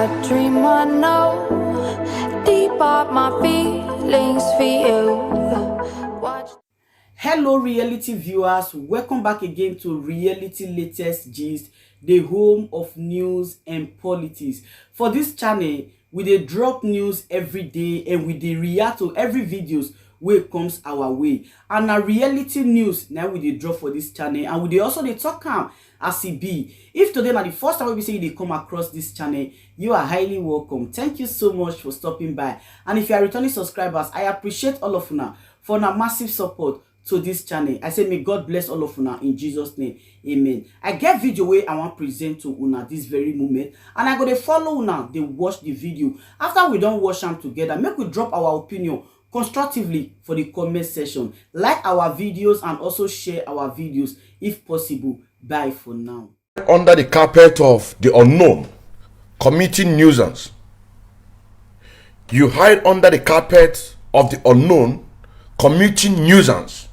a dream I know. Deep up my feelings for you. Watch. Hello reality viewers, welcome back again to Reality Latest Gist, the home of news and politics. For this channel, we dey drop news every day and we dey react to every videos wey comes our way. And na reality news now we dey drop for this channel, and we dey also dey talk am as e be. If today na the first time we say you dey come across this channel, you are highly welcome. Thank you so much for stopping by. And if you are returning subscribers, I appreciate all of una for una massive support to this channel. I say may God bless all of una in Jesus name, amen. I get video wey I want present to una this very moment, and I go dey follow una dey watch the video. After we don watch am together, make we drop our opinion constructively for the comment section. Like our videos and also share our videos if possible. Bye for now. Under the carpet of the unknown, committing nuisance. You hide under the carpet of the unknown, committing nuisance,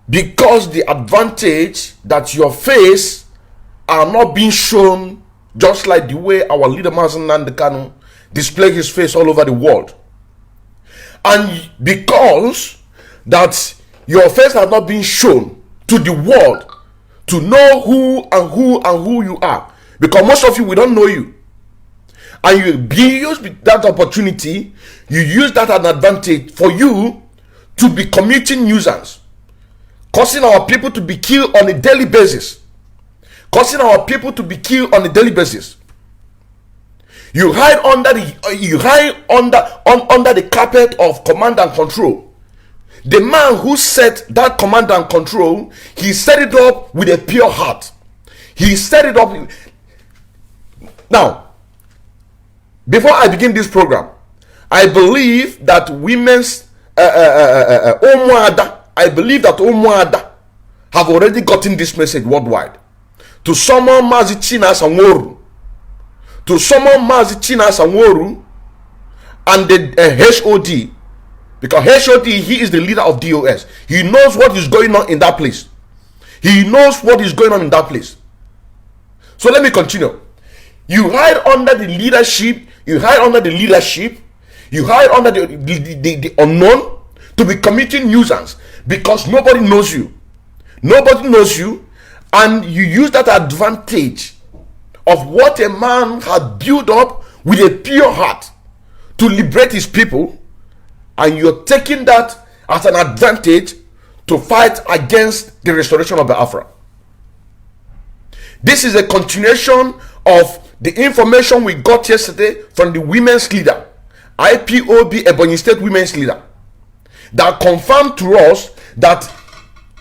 because the advantage that your face are not being shown, just like the way our leader Mazen Nandekano displays his face all over the world. And because that your face has not been shown to the world to know who you are, because most of you, we don't know you, and you use that opportunity, you use that as an advantage for you to be committing nuisance, causing our people to be killed on a daily basis, You hide under the carpet of command and control. The man who set that command and control, he set it up with a pure heart. He set it up. Now, before I begin this program, I believe that women's Umuada have already gotten this message worldwide. To summon Mazichina Sanworu, and the HOD, because HOD, he is the leader of DOS. He knows what is going on in that place. So let me continue. You hide under the leadership, you hide under the unknown to be committing nuisance, because nobody knows you, and you use that advantage of what a man had built up with a pure heart to liberate his people, and you're taking that as an advantage to fight against the restoration of Biafra. This is a continuation of the information we got yesterday from the women's leader, IPOB Ebonyi State women's leader, that confirmed to us that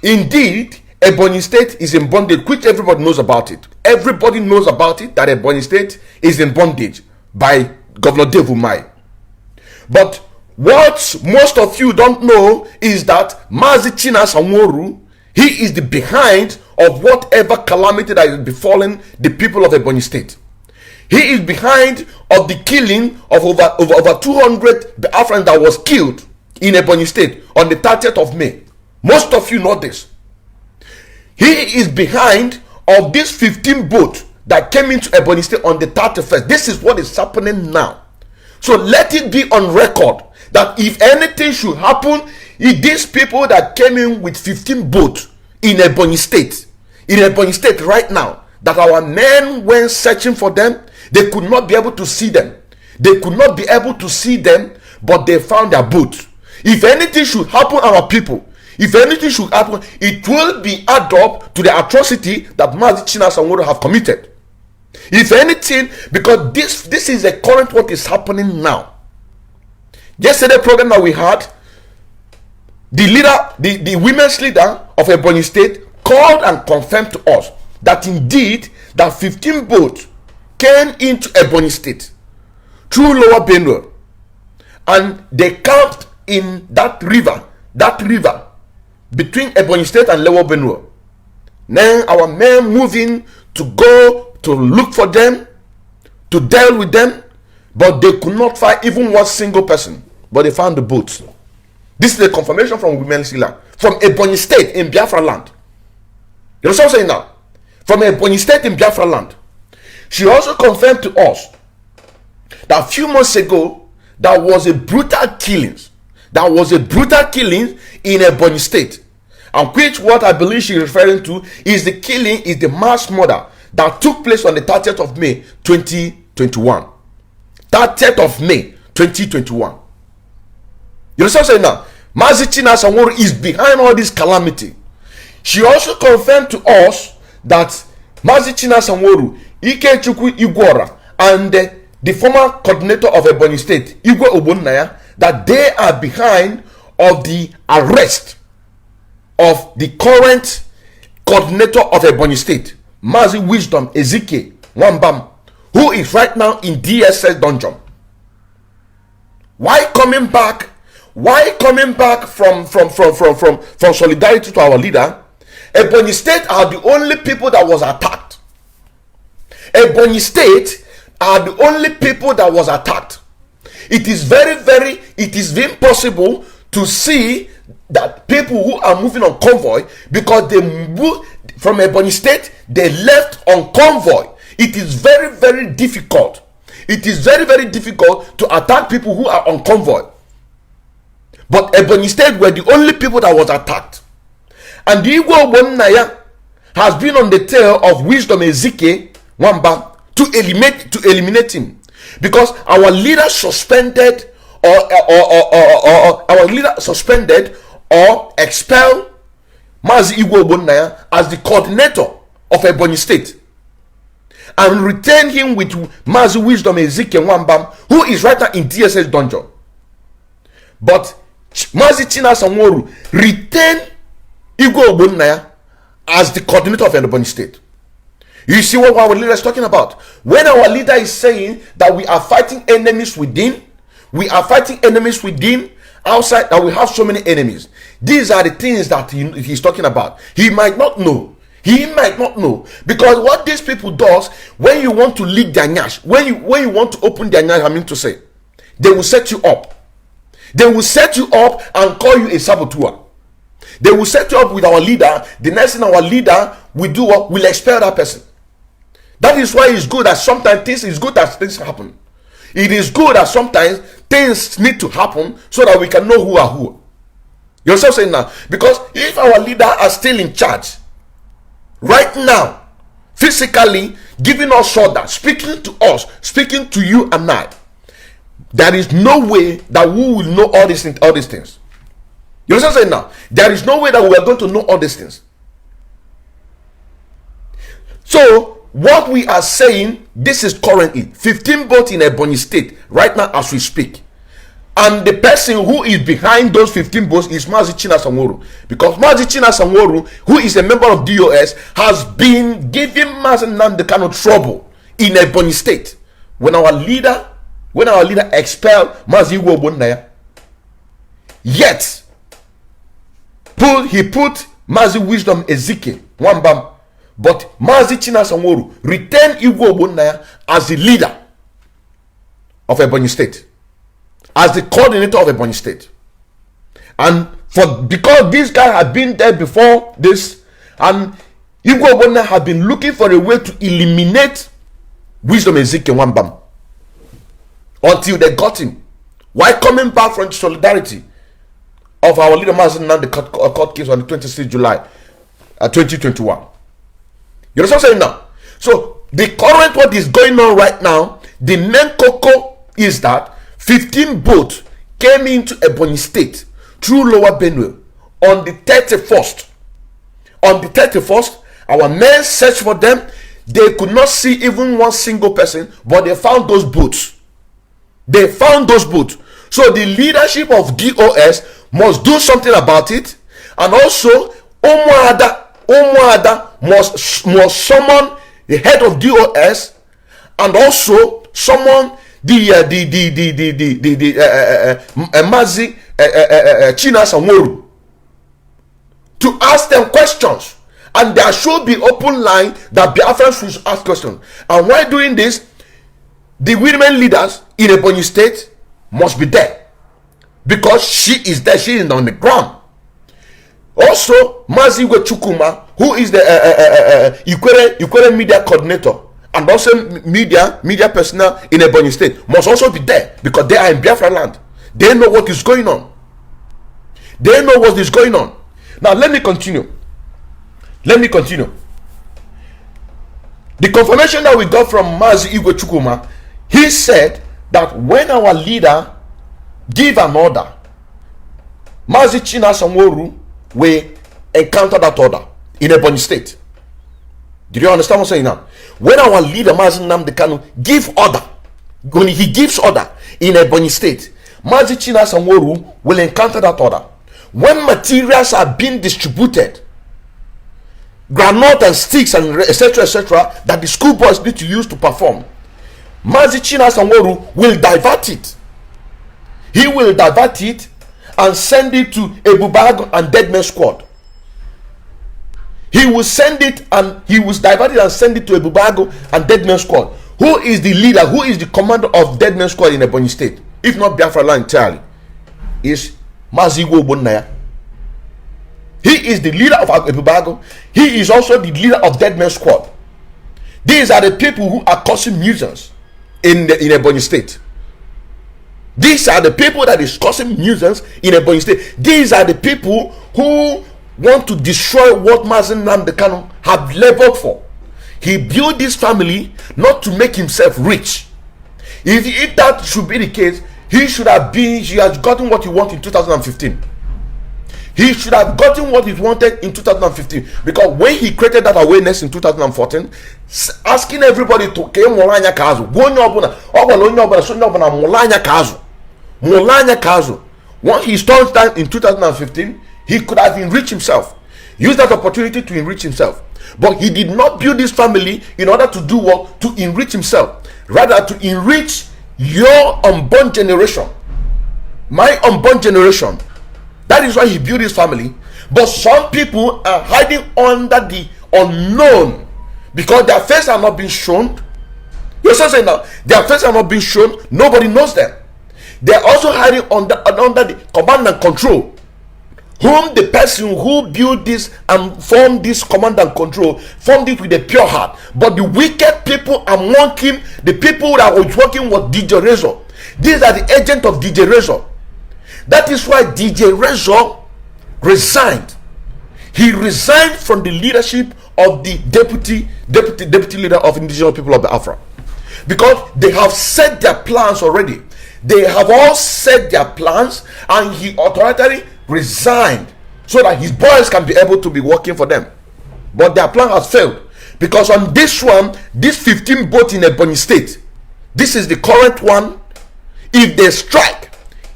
indeed Ebonyi State is in bondage, which everybody knows about it. Everybody knows about it, that Ebonyi State is in bondage by Governor Dave Umahi. But what most of you don't know is that Mazichina Sanworu, he is the behind of whatever calamity that is befalling the people of Ebonyi State. He is behind of the killing of over 200 Biafrans that was killed in Ebonyi State on the 30th of May. Most of you know this. He is behind of this 15 boat that came into Ebonyi State on the 31st. This is what is happening now. So let it be on record that if anything should happen, if these people that came in with 15 boats in Ebonyi State right now, that our men went searching for them, they could not be able to see them. But they found their boat. If anything should happen, our people, it will be add up to the atrocity that Mazichina Sanworu have committed. If anything, because this is the current what is happening now. Yesterday program that we had, the women's leader of Ebonyi State called and confirmed to us that indeed that 15 boats came into Ebonyi State through Lower Benue, and they camped in that river between Ebonyi State and Lower Benue. Then our men moving to go to look for them, to deal with them, but they could not find even one single person. But they found the boats. This is the confirmation from women's leader from Ebonyi State in Biafra land. You know what I'm saying now? From Ebonyi State in Biafra land. She also confirmed to us that a few months ago, there was a brutal killing. There was a brutal killing in Ebonyi State. And which what I believe she's referring to is the killing, is the mass murder that took place on the 30th of May 2021. 30th of May 2021. You understand what I'm saying now? Mazi Chinasa Nworu is behind all this calamity. She also confirmed to us that Mazi Chinasa Nworu, Ikechukwu Igwora, and the former coordinator of Ebonyi State, Igwe Ogbonnaya, that they are behind of the arrest of the current coordinator of Ebonyi State, Mazi Wisdom Ezike Nwambam, who is right now in DSS dungeon. Why coming back? Why coming back from solidarity to our leader? Ebonyi State are the only people that was attacked. Ebonyi State are the only people that was attacked. It is it is impossible to see that people who are moving on convoy, because they moved from Ebonyi State, they left on convoy. It is very difficult. It is very difficult to attack people who are on convoy. But Ebonyi State were the only people that was attacked. And the Igwe Ogbonnaya has been on the tail of Wisdom Ezike Nwambam to eliminate him. Because our leader suspended or expelled Mazi Igwe Ogbonnaya as the coordinator of Ebonyi State, and retain him with Mazi Wisdom Ezike Nwambam, who is right now in DSS dungeon. But Mazi Chinasa Nworu retained Igwe Ogbonnaya as the coordinator of Ebonyi State. You see what our leader is talking about? When our leader is saying that we are fighting enemies within, we are fighting enemies within, outside, that we have so many enemies. These are the things that he's talking about. He might not know. He might not know. Because what these people does, when you want to leak their nyash, when you want to open their nyash, I mean to say, they will set you up. They will set you up and call you a saboteur. They will set you up with our leader. The next thing our leader will do, will expel that person. That is why it's good that sometimes things happen. It is good that sometimes things need to happen so that we can know who are who. You understand what I'm saying now? Because if our leader are still in charge, right now, physically giving us order, speaking to us, speaking to you and I, there is no way that we will know all these things. You understand what I'm saying now? There is no way that we are going to know all these things. So, what we are saying, this is currently 15 boats in Ebonyi State right now as we speak. And the person who is behind those 15 boats is Mazi Chinasa Nworu. Because Mazi Chinasa Nworu, who is a member of DOS, has been giving Mazi Nnamdi Kanu trouble in Ebonyi State. When our leader expelled Mazi Igwe Ogbonnaya, yet he put Mazi Wisdom Ezike Nwambam. But Mazi Chinasa Nworu retained Igwe Ogbonnaya as the leader of Ebonyi State, as the coordinator of Ebonyi State. And because this guy had been there before this, and Igwe Ogbonnaya had been looking for a way to eliminate Wisdom Ezike Nwambam until they got him. Why coming back from the solidarity of our leader Mazi Nnamdi court case on the 26th July 2021? You know what I'm saying now? So the current what is going on right now, the main cocoa is that 15 boats came into Ebonyi State through Lower Benue on the 31st. On the 31st, our men searched for them. They could not see even one single person, but they found those boats. They found those boats. So the leadership of DOS must do something about it, and also Umuada must summon the head of DOS, and also summon the Mazi Chinasa Nworu to ask them questions. And there should be open line that Biafra should ask questions. And while doing this, the women leaders in Ebonyi State must be there, because she is there. She is on the ground. Also, Mazi Chukuma, who is the Ikwere media coordinator and also media personnel in Ebonyi State must also be there, because they are in Biafra land. They know what is going on. They know what is going on. Now let me continue. The confirmation that we got from Mazi Igwe Chukwuma, he said that when our leader give an order, Mazi China Sanwo-Olu will encounter that order in Ebonyi State. Did you understand what I'm saying now? When our leader Mazi Nnamdi Kanu give order, when he gives order in Ebonyi State, Mazi China Sanwo-Olu will encounter that order. When materials are being distributed, granite and sticks and etc., that the school boys need to use to perform, Mazi China Sanwo-Olu will divert it. He will divert it and send it to Ebubago and Deadman Squad. He will send it and he will divert it and send it to Ebubago and Deadman Squad. Who is the leader? Who is the commander of Deadman Squad in Ebonyi State? If not Biafra land entirely, is Mazi Igwe. He is the leader of Ebubago. He is also the leader of Deadman Squad. These are the people who are causing nuisance in Ebonyi State. These are the people that is causing nuisance in Ebonyi State. These are the people who want to destroy what Mazi Nnamdi Kanu have labored for. He built this family not to make himself rich. If that should be the case, he has gotten what he wanted in 2015. He should have gotten what he wanted in 2015, because when he created that awareness in 2014, asking everybody to mulanya kazu. When he started that in 2015, he could have enriched himself, used that opportunity to enrich himself. But he did not build this family in order to do what? To enrich himself, rather to enrich your unborn generation, my unborn generation. That is why he built his family. But some people are hiding under the unknown, because their face are not being shown. You're saying now, their face are not being shown. Nobody knows them. They are also hiding under the command and control, whom the person who built this and formed this command and control formed it with a pure heart. But the wicked people among him, the people that was working with DJ Razor, these are the agents of DJ Razor. That is why DJ Razor resigned. He resigned from the leadership of the deputy leader of indigenous people of Biafra, because they have set their plans already. They have all set their plans, and he authoritatively resigned so that his boys can be able to be working for them. But their plan has failed, because on this one, this 15 boat in Ebonyi State, this is the current one. If they strike,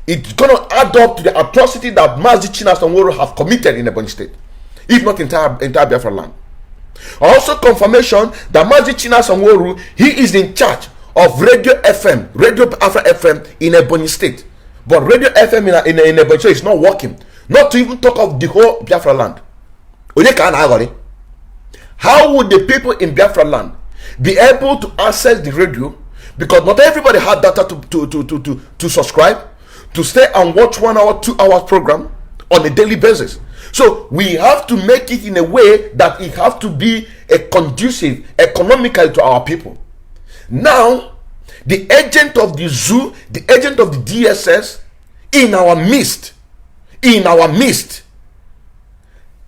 it's going to add up to the atrocity that Mazi China Sanwo-Olu have committed in Ebonyi State, if not entire Biafra land. Also confirmation that Mazi China Sanwo-Olu, he is in charge of Radio Biafra FM in Ebonyi State. But Radio FM in Ebonyi State is not working. Not to even talk of the whole Biafra land. How would the people in Biafra land be able to access the radio? Because not everybody had data to subscribe, to stay and watch 1 hour, 2 hour program on a daily basis. So we have to make it in a way that it has to be a conducive economically to our people. Now, the agent of the zoo, the agent of the DSS in our midst,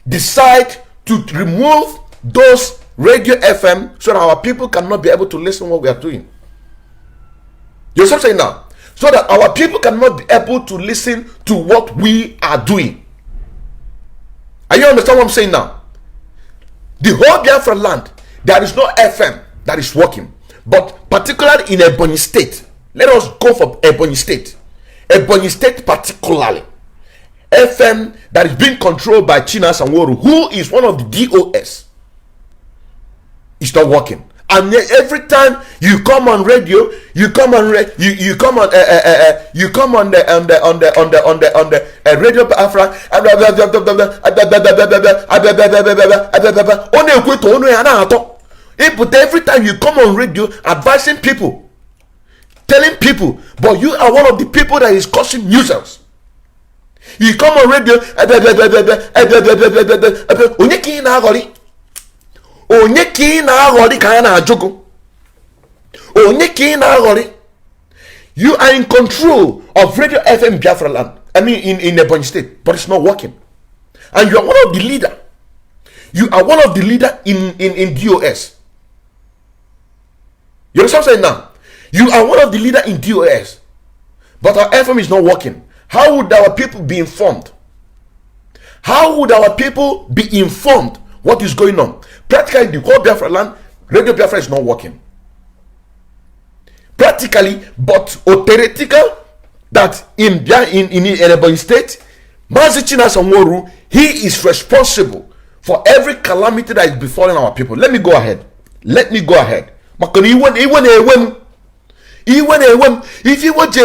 decide to remove those radio FM so that our people cannot be able to listen to what we are doing. You know what I'm saying now? So that our people cannot be able to listen to what we are doing. Are you understand what I'm saying now? The whole Biafra land, there is no FM that is working. But particularly in Ebonyi State, let us go for Ebonyi State. Ebonyi State particularly, FM that is being controlled by China Sanwo-Olu, who is one of the DOS, is not working. And every time you come on radio, you come on radio Biafra, but every time you come on radio advising people, telling people, but you are one of the people that is causing nuisance. You come on radio, You are in control of Radio FM Biafra land. I mean, in Ebonyi State, but it's not working. And you are one of the leader. You are one of the leader in DOS. You understand what I'm saying now? You are one of the leader in DOS. But our FM is not working. How would our people be informed? How would our people be informed what is going on? Practically, the whole Biafra land, Radio Biafra is not working. Practically, but theoretical, that in Ebonyi State, Mazi Chinasa Nworu, he is responsible for every calamity that is befalling our people. Let me go ahead. If you want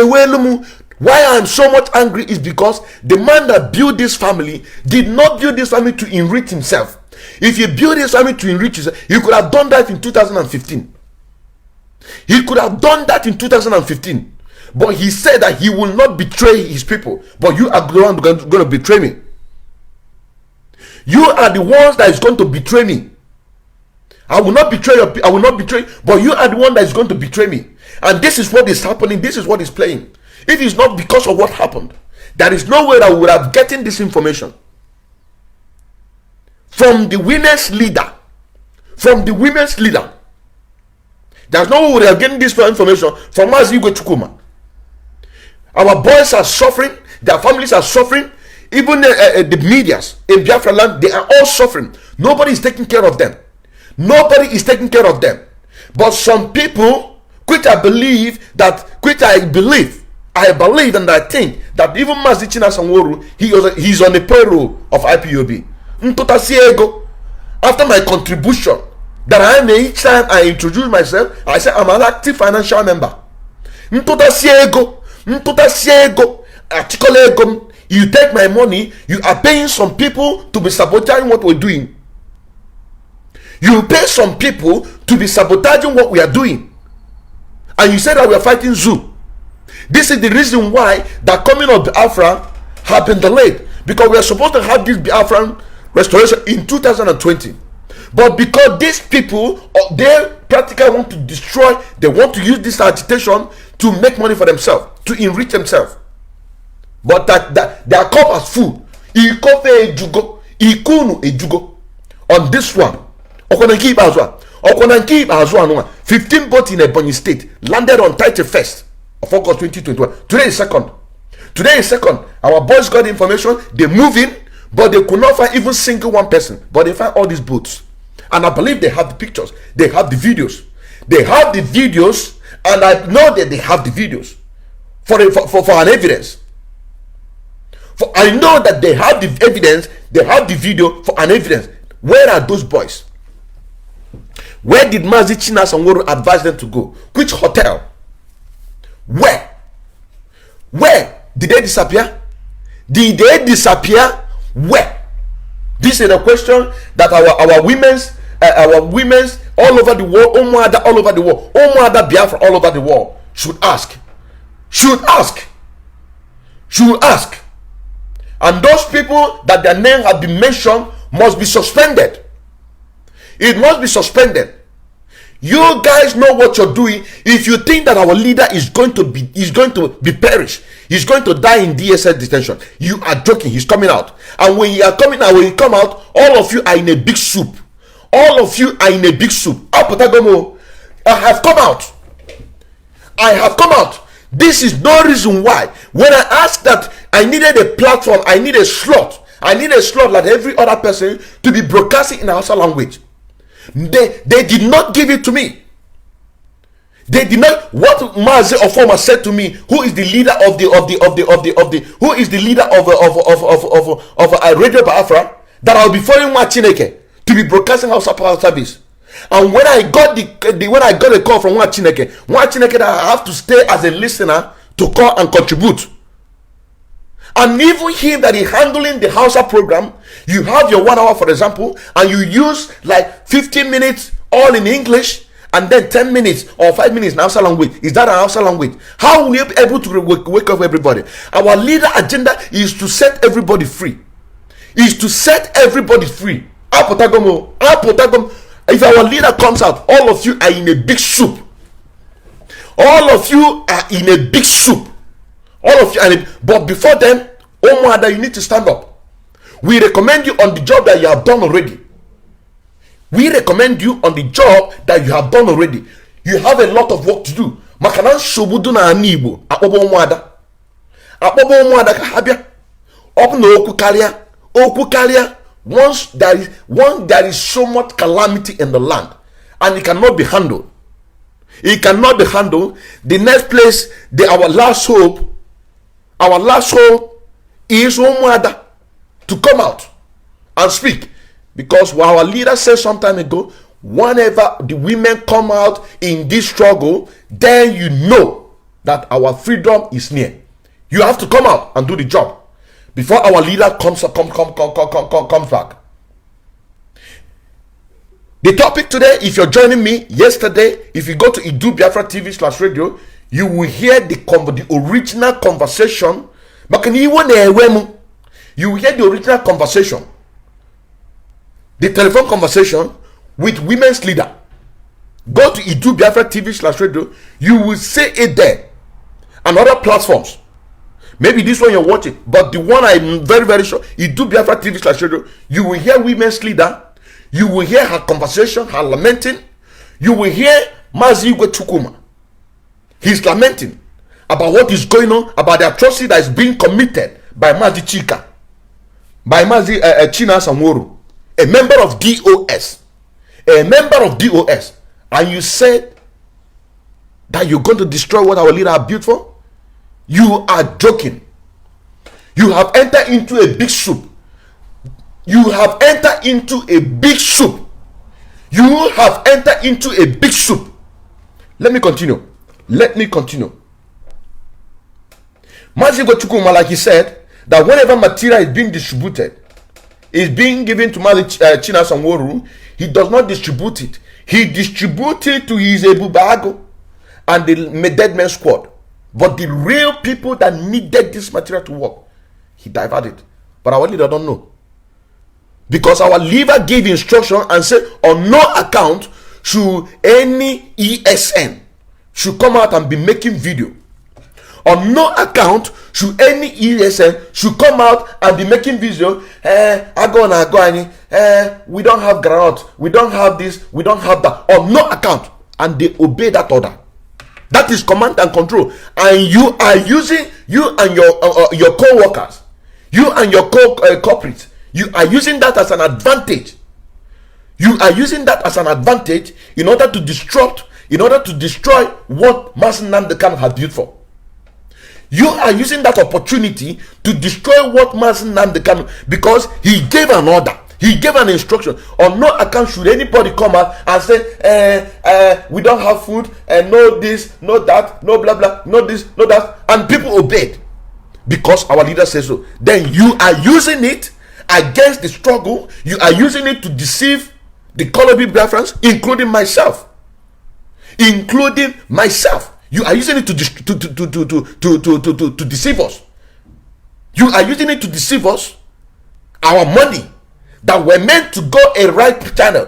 why I am so much angry is because the man that built this family did not build this family to enrich himself. If you build this family to enrich yourself, he could have done that in 2015. He could have done that in 2015. But he said that he will not betray his people. But you are the one going to betray me. You are the ones that is going to betray me. I will not betray your people. I will not betray, but you are the one that is going to betray me. And this is what is happening. This is what is playing. It is not because of what happened. There is no way that we would have gotten this information from the women's leader. From the women's leader. There's no way we would have gotten this information from Mazi Chukuma. Our boys are suffering. Their families are suffering. Even the medias in Biafra land, they are all suffering. Nobody is taking care of them. Nobody is taking care of them. But some people, I believe and I think that even Mazi Chinasa Nworu, he's on the payroll of IPOB. After my contribution that I made each time I introduce myself, I say I'm an active financial member. You take my money, you are paying some people to be sabotaging what we're doing. You pay some people to be sabotaging what we are doing. And you say that we are fighting zoo. This is the reason why the coming of Biafra have been delayed. Because we are supposed to have this Biafran restoration in 2020. But because these people, they practically want to destroy, they want to use this agitation to make money for themselves, to enrich themselves. But that their cup is full. On this one, 15 boats in Ebonyi State landed on 31st of August 2021. Today is second. Our boys got information. They move in, but they could not find even single one person. But they find all these boats, and I believe they have the pictures. They have the videos. And I know that they have the videos for an evidence. I know that they have the evidence. They have the video for an evidence. Where are those boys? Where did Mazi Chinasa Nworu advise them to go? Which hotel? Where did they disappear? Did they disappear? Where? This is the question that our women's all over the world, all over the world, Biafra all over the world should ask. And those people that their name have been mentioned must be suspended. It must be suspended. You guys know what you're doing. If you think that our leader is going to be perished, he's going to die in DSS detention, you are joking. He's coming out. And when you are coming out, when you come out, all of you are in a big soup. I have come out. This is no reason why. When I asked that I needed a platform, I need a slot like every other person to be broadcasting in Hausa language. They did not give it to me. They did not. What Mazi Ofoma said to me, who is the leader of Radio Biafra, that I'll be following Chineke to be broadcasting Hausa Power Service. And when I got a call from Chineke that I have to stay as a listener to call and contribute. And even him that is handling the Hausa program, you have your 1 hour, for example, and you use like 15 minutes all in English, and then 10 minutes or 5 minutes in Hausa language. Is that an Hausa language? How will you be able to wake up everybody? Our leader agenda is to set everybody free. If our leader comes out, all of you are in a big soup. All of you are in a big soup. All of you, but before then, oh mother, you need to stand up. We recommend you on the job that you have done already. We recommend you on the job that you have done already. You have a lot of work to do. Makana shobudu na anibo. Akpobo mwada. Akpobo mwada ka habia. Opno oku kalia. Once there is so much calamity in the land, and it cannot be handled. It cannot be handled. The next place, our last hope is Omwada to come out and speak. Because what our leader said some time ago, whenever the women come out in this struggle, then you know that our freedom is near. You have to come out and do the job before our leader comes back. The topic today, if you're joining me yesterday, if you go to Idu Biafra TV/radio, you will hear the original conversation. You will hear the original conversation, the telephone conversation with women's leader. Go to Idu Biafra TV/radio, you will see it there. And other platforms. Maybe this one you're watching, but the one I'm very, very sure, Idu Biafra TV/radio, you will hear women's leader. You will hear her conversation, her lamenting. You will hear Mazi Chukuma. He's lamenting about what is going on, about the atrocity that is being committed by Mazi Chika, by Mazi China Samoro, a member of DOS. A member of DOS. And you said that you're going to destroy what our leader have built for? You are joking. You have entered into a big soup. You have entered into a big soup. You have entered into a big soup. Let me continue. Mazigo Chukuma, like he said, that whenever material is being distributed, is being given to China Samworu, he does not distribute it. He distributed to his Ebubago and the Dead Man Squad. But the real people that needed this material to work, he diverted. But our leader don't know. Because our leader gave instruction and said, on no account should any ESN should come out and be making video. On no account should any ESN should come out and be making video. We don't have granite. We don't have this. We don't have that. On no account. And they obey that order. That is command and control. And you are using, you and your co-workers, you and your corporates, you are using that as an advantage. You are using that as an advantage in order to disrupt, in order to destroy what Mazi Nnamdi Kanu has built for. You are using that opportunity to destroy what Mazi Nnamdi Kanu, because he gave an order. He gave an instruction. On no account should anybody come out and say, we don't have food, and no this, no that, no blah blah, no this, no that. And people obeyed because our leader says so. Then you are using it against the struggle. You are using it to deceive the Colobi Biafrans, including myself. Including myself. You are using it to deceive us. You are using it to deceive us. Our money that were meant to go a right channel.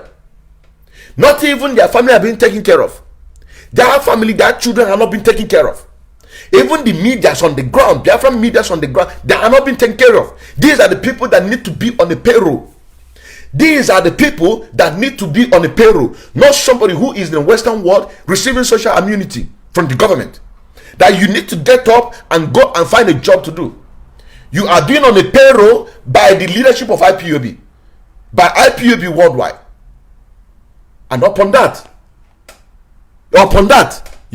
Not even their family have been taken care of. Their family, their children have not been taken care of. Even the medias on the ground, Biafra medias on the ground, they are not being taken care of. These are the people that need to be on the payroll. These are the people that need to be on the payroll. Not somebody who is in the Western world receiving social immunity from the government. That you need to get up and go and find a job to do. You are being on the payroll by the leadership of IPOB. By IPOB worldwide. And upon that, you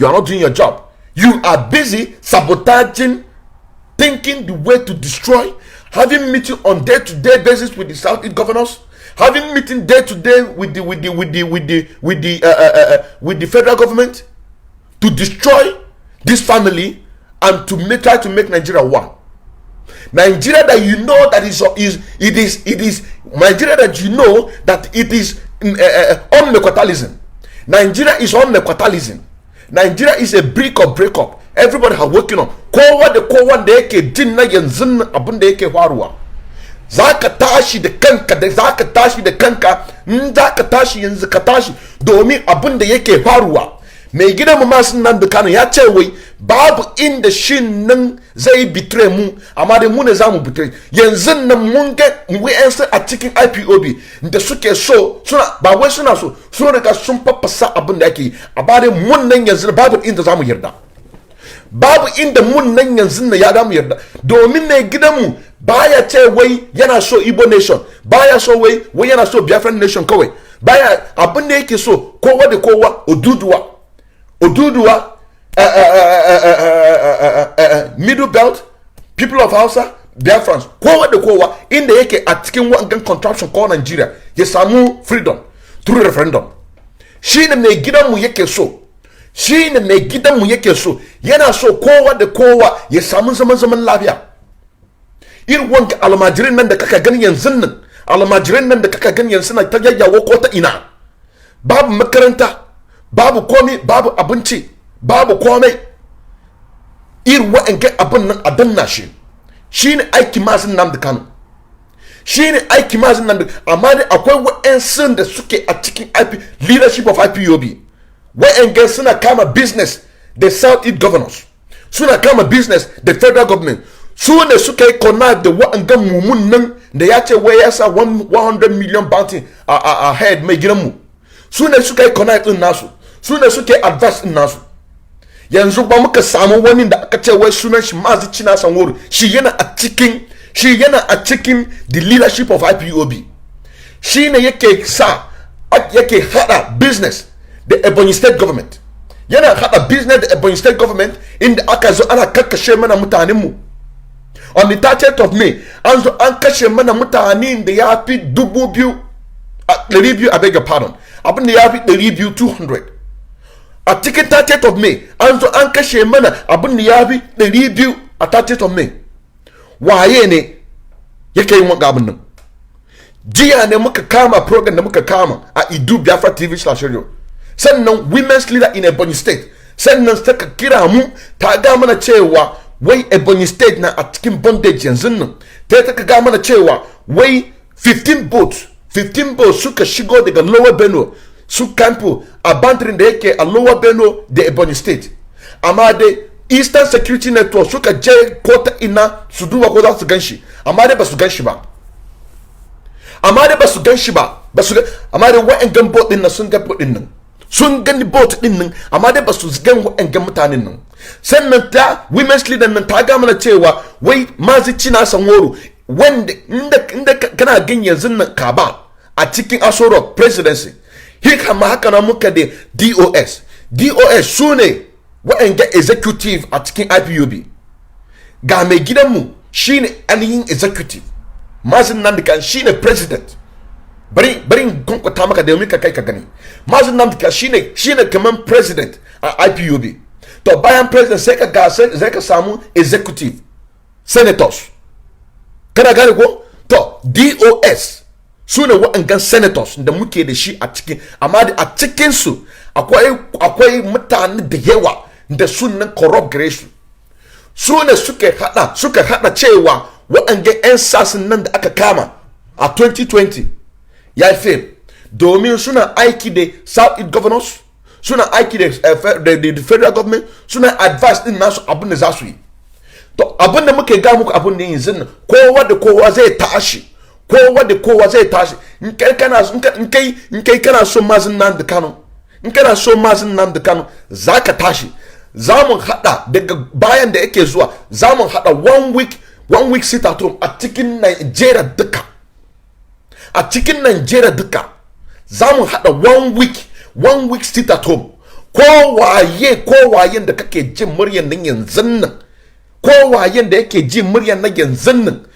are not doing your job. You are busy sabotaging, thinking the way to destroy, having meeting on day-to-day basis with the Southeast governors, having meeting day-to-day with the federal government to destroy this family and to try to make Nigeria one. Nigeria that you know that it is Nigeria that you know that it is omniquartalism. Nigeria is omniquartalism. Nigeria is a break up. Everybody have working on. Kowa da yake jin na yanzu abin da yake faruwa. Zaka tashi da kanka zaka tashi yanzu ka tashi domin abin da yake faruwa. mai gidan mu masu nan da Kano ya ce wai babu inda shin nan zai betray mu amma dai mu ne zamu betray. Yanzu nan mun ga wayansu a cikin IPOB da suke so suna ba wai suna so sun riga sun faffasa abin da ake yi amma dai mun nan yanzu babu inda zamu yarda. Babu inda mun nan yanzu na ya damu yarda domin mai gidanmu baya ce wai yana so Igbo nation, baya so wai yana so Biafra nation kawai, baya abin da yake so kowa da kowa Oduduwa Middle Belt, people of Hausa, Biafrans, kowa da kowa inda yake a cikin wangan contraption ko Nigeria ya samu freedom through referendum. Shine mai gidanmu yake so. Shi ne mai gidanmu yake so, yana so kowa da kowa ya samu zaman lafiya. Irin wanga almajirin nan da kaka gani yanzu nan, almajirin nan da kaka gani yanzu na ta yayyawo ko ta ina, babu makaranta, babu komai, babu abinci, babu komai. Irin wa'anga abin nan a danna shi ne aiki mazin nan da Kano. Shi ne aiki mazin nan da, amma dai akwai wa'ansu da suke a cikin leadership of IPOB. Wa'anga suna kama business the Southeast governors, suna kama business the federal government, su ne suka yi connect da wa'anga mumun nan da ya ce wai ya sa 100 million bounty a head mai gidanmu, su ne suka yi connect din nasu, su ne suka yi advance din nasu. Yanzu ba muka samu wani da aka ce wai sunan shi Mazi Cina Sanworo, shi yana a cikin the leadership of IPOB. Shi ne yake hada business the Ebonyi state government, yana hada business the Ebonyi state government inda aka zo ana kakkashe mana mutanen mu. On the 30th of May an zo an kashe mana mutanen da ya fi 2,200, I beg your pardon, abin da ya fi 200. A cikin 30th of May an zo an kashe mana abin da ya fi 200 a 30th of May. Waye ne yake yin wanga abin nan? Jiya ne muka kama program da muka kama a Idu Biafra TV/radio. Sannan women's leader in Ebonyi state, sannan saka kira mu ta ga mana cewa wai Ebonyi state na a cikin bondage yanzu nan, ta ga mana cewa wai 15 boats suka shigo daga lower Benue su campo a bantrin da yake a lower Benue da Ebonyi state, amma dai Eastern Security Network suka je kota ina su duba ko za su ganshi, amma dai ba su ganshi ba, amma dai wa'angan boat din nan sun ga boat din nan, sun gani boat din nan, amma dai ba su gan wa'angan mutanen nan. Sannan ta women's leader nan ta ga mana cewa wai Mazi Cina Sanworo wanda inda kana gan yanzu nan Kaba a cikin Aso Rock presidency, haka na muka da DOS su ne wa'anga executive a cikin IPOB. Ga mai gidanmu shine ainihin executive, Mazin Nandika shine president. Bari kunkuta maka da ka kai ka gani. Mazin Nandika shine kaman president a IPOB. To bayan president sai ka samu executive senators. Kana gane ko? To DOS su ne wa'angan senators da muke da shi a cikin, amma a cikin su akwai mutane da yawa da sunan corrupt grace. Su ne suka hada cewa wa'angan 'yan sasin nan da aka kama a 2020 ya fail domin suna aiki da Southeast governors, suna aiki da the federal government, suna advice din nasu abin da za su yi. To abin da muke ga muku abin da yanzu nan, kowa da kowa zai tashi, in kai kana so Mazin Nnamdi Kanu, zaka tashi. Za mu hada daga bayan da yake zuwa, za mu hada one week sit at home a cikin Nigeria duka, za mu hada one week sit at home. Kowayen da kake jin muryan nan yanzu nan, kowayen da yake jin muryan nan yanzu nan,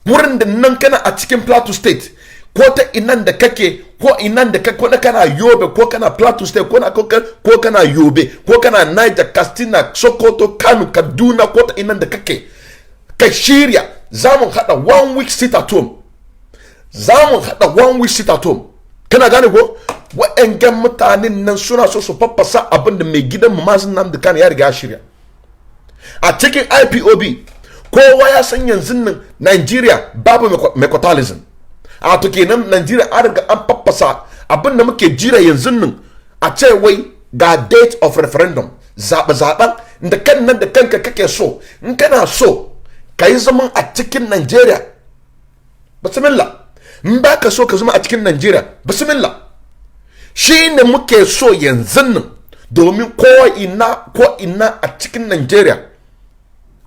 wurin da nan kana a cikin Plateau State, ko ta inan da kake, ko inan da kake, ko kana Yobe, ko kana Plateau State, ko kana Yobe, ko kana Niger, Katsina, Sokoto, Kano, Kaduna, ko ta inan da kake, ka shirya. Za mu hada one week sit at home. Kana gane ko? Wa'angan mutanen nan suna so su faffasa abin da mai gidan mu Mazin Nnamdi Kanu ya riga shirya. A cikin IPOB kowa ya san yanzu nan Nigeria babu mecotalism. To kenan Nigeria an riga an faffasa abin da muke jira yanzu nan, a ce wai ga date of referendum zaɓe-zaɓen da kan nan da kanka kake so in kana so ka yi zaman a cikin Najeriya bismillah, in ba ka so ka zama a cikin Najeriya bismillah. Shi ne muke so yanzu nan, domin ko ina a cikin Najeriya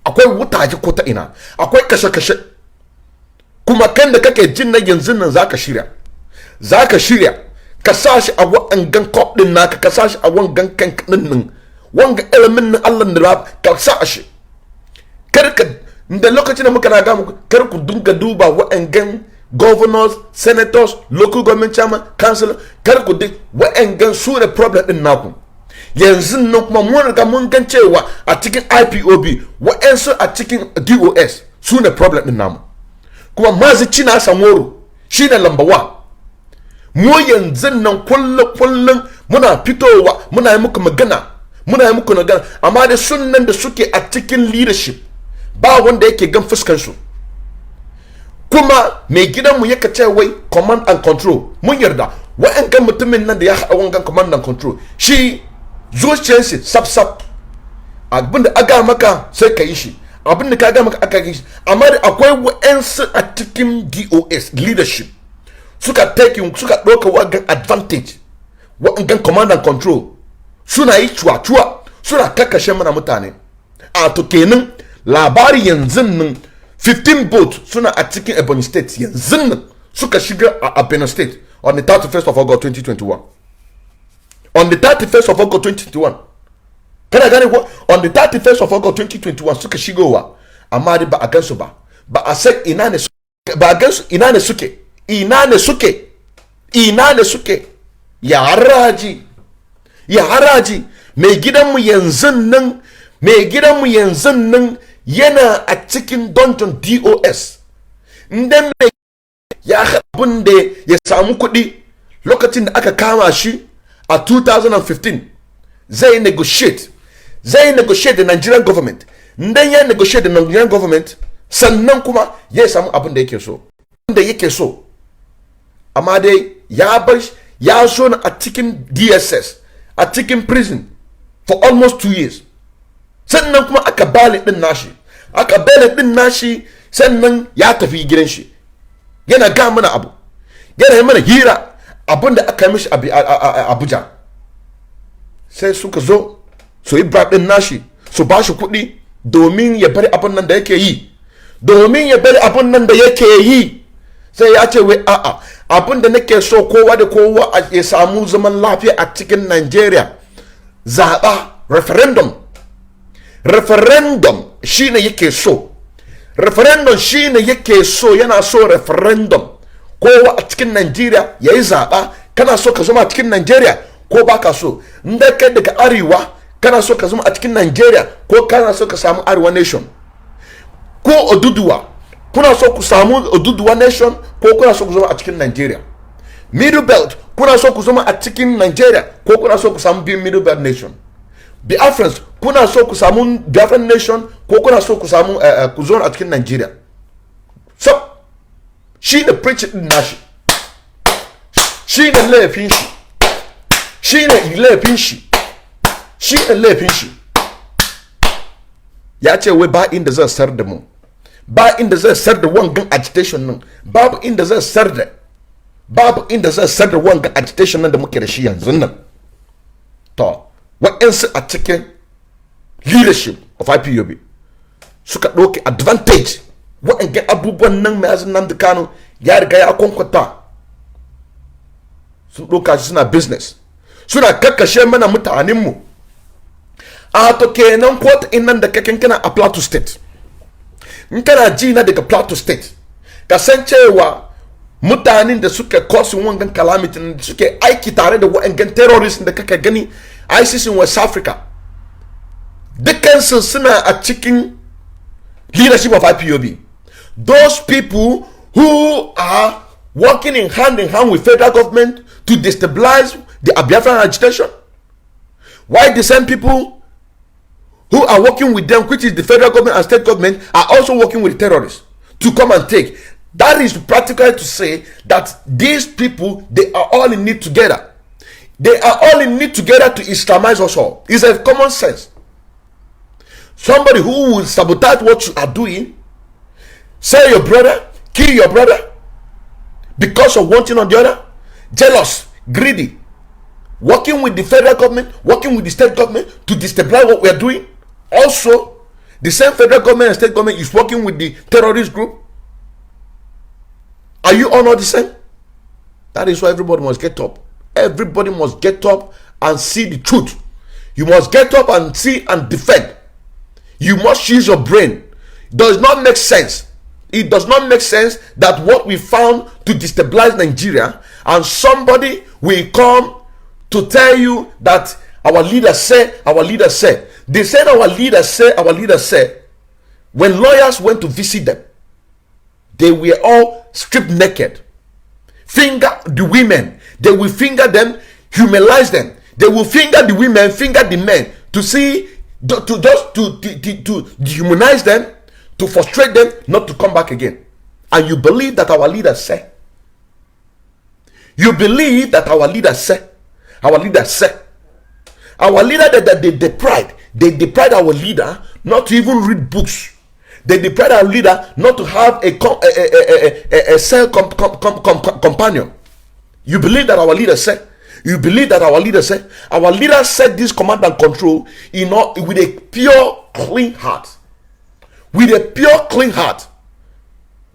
akwai wutaje ko ta ina, akwai kashe-kashe, kuma kan da kake jin na yanzu nan zaka shirya ka sa shi a wa'angan kop din naka, ka sa shi a wangan kan nan wanga ilimin nan Allah da ka sa shi, kar ka da lokacin da muka na ga muku kar ku dinga duba wa'angan governors, senators, local government chairman, council, kar ku duk wa'angan su ne problem din naku. Yanzu nan kuma mun riga mun gan cewa a cikin IPOB wa'ansu a cikin DOS su ne problem din namu, kuma mazi cina samoro shi ne number 1. Mu yanzu nan kullum muna fitowa muna yi muku magana, amma da sunan da suke a cikin leadership ba wanda yake gan fuskan su. Kuma mai gidanmu yaka ce wai command and control, mun yarda wa'angan mutumin nan da ya haɗa wangan command and control shi zuciyarsa sab abinda aga maka sai ka yi shi, abinda ka ga maka aka yi shi. Amma da akwai wa'ansu a cikin DOS leadership suka ɗauka wa'angan advantage, wa'angan command and control suna yi cuwa suna kakashe mana mutane. A to kenan labari yanzu nan 15 boats suna a cikin Ebonyi State yanzu nan suka shiga a Benin State on the 31st of August 2021. On the 31st of August 2021. Kana gane ko on the 31st of August 2021 suka shigowa, amma ba a gansu ba a sai ina ne ba a gansu, ina ne suke ya haraji mai gidanmu yanzu nan yana a cikin dungeon DOS. Inda mai ya abin da ya samu kuɗi lokacin da aka kama shi a 2015 zai negotiate da Nigerian government. Indan ya negotiate da Nigerian government, sannan kuma ya samu abin da yake so. Amma dai ya so a cikin DSS, a cikin prison for almost 2 years. Sannan kuma aka bale din nashi, sannan ya tafi gidan shi, yana ga mana abu, yana mana hira abinda aka mishi a Abuja. Sai suka zo su yi bribe din nashi, su ba shi kuɗi domin ya bari abin nan da yake yi, sai ya ce wai a'a, abin da nake so kowa da kowa ya samu zaman lafiya a cikin Nigeria, zaɓa referendum shine yake so. Yana so referendum. Kowa a cikin Nigeria yayi zaɓa, kana so ka zama a cikin Nigeria ko baka so. Inda kai daga arewa kana so ka zama a cikin Nigeria ko kana so ka samu Arewa nation ko Oduduwa, kuna so ku samu Oduduwa nation ko kuna so ku zama a cikin Nigeria. Middle belt, kuna so ku zama a cikin Nigeria ko kuna so ku samu middle belt nation. Biafrans, kuna so ku samu Biafra nation ko kuna so ku samu ku zo a cikin Nigeria. So shi ne preach din nashi, shi ne laifin shi ya ce wai ba inda zai sar da mu, ba inda zai sar da wangan agitation nan, babu inda zai sar da wangan agitation nan da muke da shi yanzu nan. To wa'ansu a cikin leadership of IPOB suka ɗauki advantage wa'angan abubuwan nan mai azin nan da Kano ya riga ya kwankwata, sun ɗauka shi suna business, suna kakkashe mana mutanenmu. A to kenan ko ta innan da kaken kana a Plateau State, in kana ji na daga Plateau State, ka san cewa mutanen da suke causing wangan calamity da suke aiki tare da wa'angan terrorists da kaka gani ISIS in West Africa, dukkansu suna a cikin leadership of IPOB. Those people who are working in hand with federal government to destabilize the Biafran agitation. Why the same people who are working with them, which is the federal government and state government, are also working with terrorists to come and take? That is practically to say that these people, they are all in it together. They are all in need together to Islamize us all. It's a common sense. Somebody who will sabotage what you are doing, sell your brother, kill your brother, because of one thing or the other, jealous, greedy, working with the federal government, working with the state government to destabilize what we are doing. Also, the same federal government and state government is working with the terrorist group. Are you all not the same? That is why everybody must get up. Everybody must get up and see the truth. You must get up and see and defend. You must use your brain. It does not make sense. It does not make sense that what we found to destabilize Nigeria, and somebody will come to tell you that our leaders say, our leaders say. They said our leaders say, our leaders say. When lawyers went to visit them, they were all stripped naked. Finger the women. They will finger them, humanize them. They will finger the women, finger the men to see, to dehumanize them, to frustrate them not to come back again. And you believe that our leaders say. You believe that our leaders say. Our leaders say. Our leader that they deprived our leader not to even read books. They deprived our leader not to have a cell companion. You believe that our leaders said. You believe that our leaders said. Our leaders set this command and control with a pure, clean heart. With a pure, clean heart.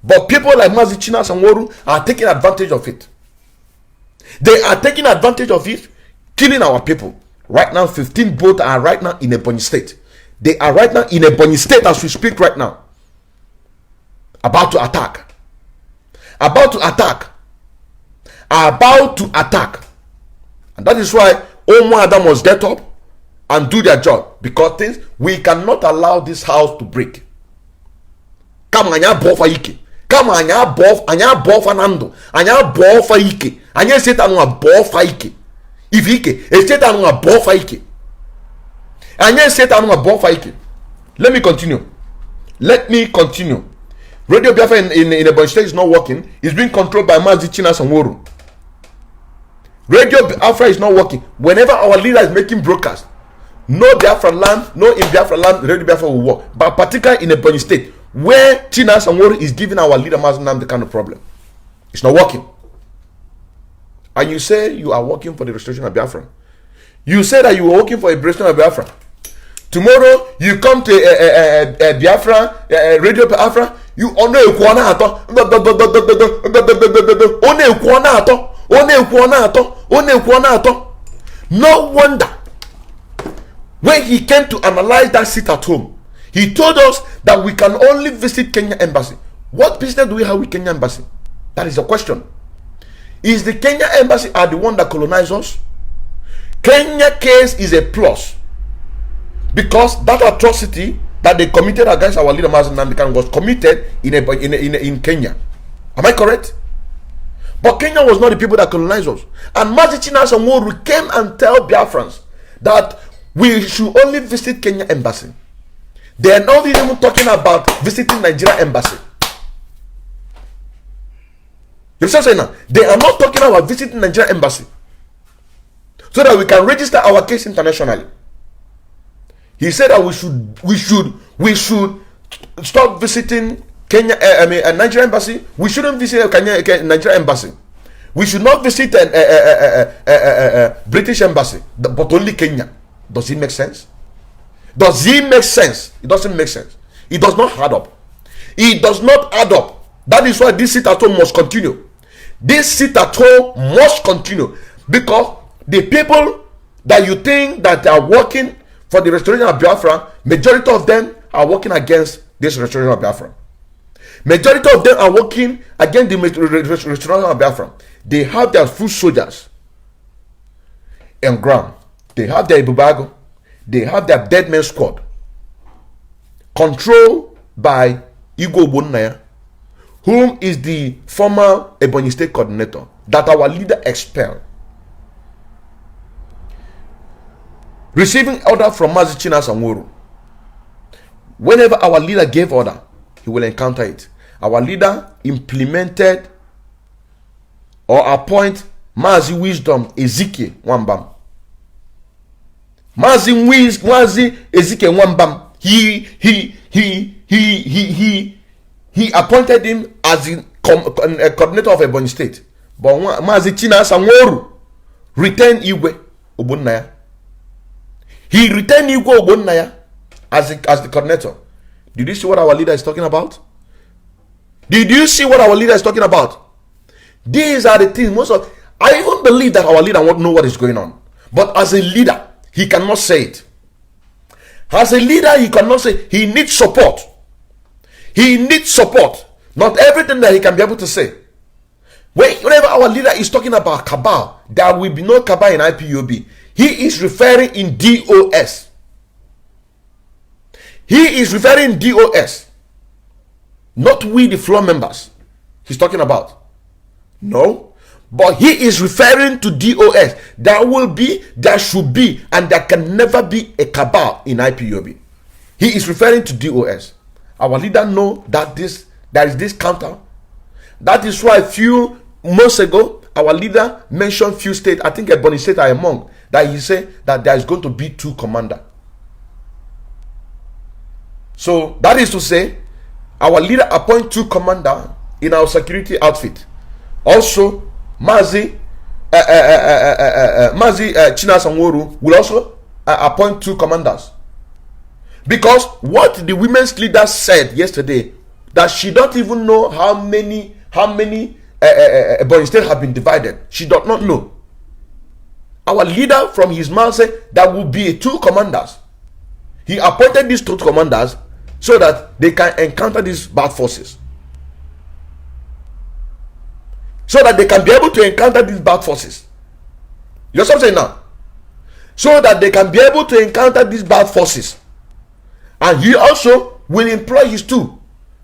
But people like Mazi Chinas and Woru are taking advantage of it. They are taking advantage of it, killing our people. Right now, 15 boats are right now in Ebonyi state. They are right now in Ebonyi state as we speak right now. About to attack. About to attack. About to attack. And that is why Omo Adam must get up and do their job. Because we cannot allow this house to break. Come anya bofa ike. Come anya bofa nando. Anya bofa ike. Anya setan wa bofa ike. If ike, e setan wa bofa ike. Anya setan wa bofa ike. Let me continue. Let me continue. Radio Biafra in Ebonyi state is not working. It's being controlled by Mazi Chinas and Woru. Radio Biafra is not working. Whenever our leader is making broadcast, no Biafra land, no in Biafra land, Radio Biafra will work. But particularly in Ebonyi state, where Chinas and Woru is giving our leader Mazi the kind of problem, it's not working. And you say you are working for the restoration of Biafra. You say that you are working for a restoration of Biafra. Tomorrow you come to Biafra, Radio Biafra. You no wonder when he came to analyze that seat at home, he told us that we can only visit Kenya embassy. What business do we have with Kenya embassy? That is the question. Is the Kenya embassy are the one that colonized us? Kenya case is a plus because that atrocity that they committed against our leader Mazi Nnamdi Kanu was committed in Kenya. Am I correct? But Kenya was not the people that colonized us. And Mazi Chinas and Woru came and tell Biafrans that we should only visit Kenya embassy. They are not even talking about visiting Nigeria embassy. You see what I'm saying now? They are not talking about visiting Nigeria embassy so that we can register our case internationally. He said that we should stop visiting Kenya, Nigeria embassy. We shouldn't visit Nigeria embassy. We should not visit British embassy, but only Kenya. Does it make sense? Does it make sense? It doesn't make sense. It does not add up. It does not add up. That is why this sit at home must continue. This sit at home must continue because the people that you think that are working for the restoration of Biafra, majority of them are working against this restoration of Biafra. Majority of them are working against the restoration of Biafra. They have their foot soldiers on ground. They have their Ibubago. They have their dead man squad. Controlled by Igwe Ogbonnaya, whom is the former Ebonyi state coordinator that our leader expelled. Receiving order from Mazi Chinas and Woru. Whenever our leader gave order, he will encounter it. Our leader implemented or appoint Mazi Wisdom Ezekiel Nwambam. Mazi Ezekiel Nwambam. He appointed him as the coordinator of Ebonyi State. But Mazi Chinasa Nworu returned Igwe Ogbonnaya. He returned Igwe Ogbonnaya as the coordinator. Did you see what our leader is talking about? Did you see what our leader is talking about? These are the things I even believe that our leader won't know what is going on. But as a leader, he cannot say it. As a leader, he cannot say. He needs support. He needs support. Not everything that he can be able to say. Whenever our leader is talking about cabal, there will be no cabal in IPOB. He is referring in DOS. He is referring in DOS. Not we, the floor members, he's talking about. No. But he is referring to DOS. There should be, and there can never be a cabal in IPOB. He is referring to DOS. Our leader know that there is this counter. That is why a few months ago, our leader mentioned few states, I think Ebonyi State are among, that he said that there is going to be 2 commanders. So that is to say, our leader appoint 2 commanders in our security outfit. Also, Mazi Chinasa Nworu will also appoint 2 commanders. Because what the women's leader said yesterday, that she don't even know how many Ebonyi State have been divided. She does not know. Our leader from his mouth said there will be 2 commanders. He appointed these 2 commanders so that they can encounter these bad forces. So that they can be able to encounter these bad forces. You know what I'm saying now? So that they can be able to encounter these bad forces. And he also will employ his 2.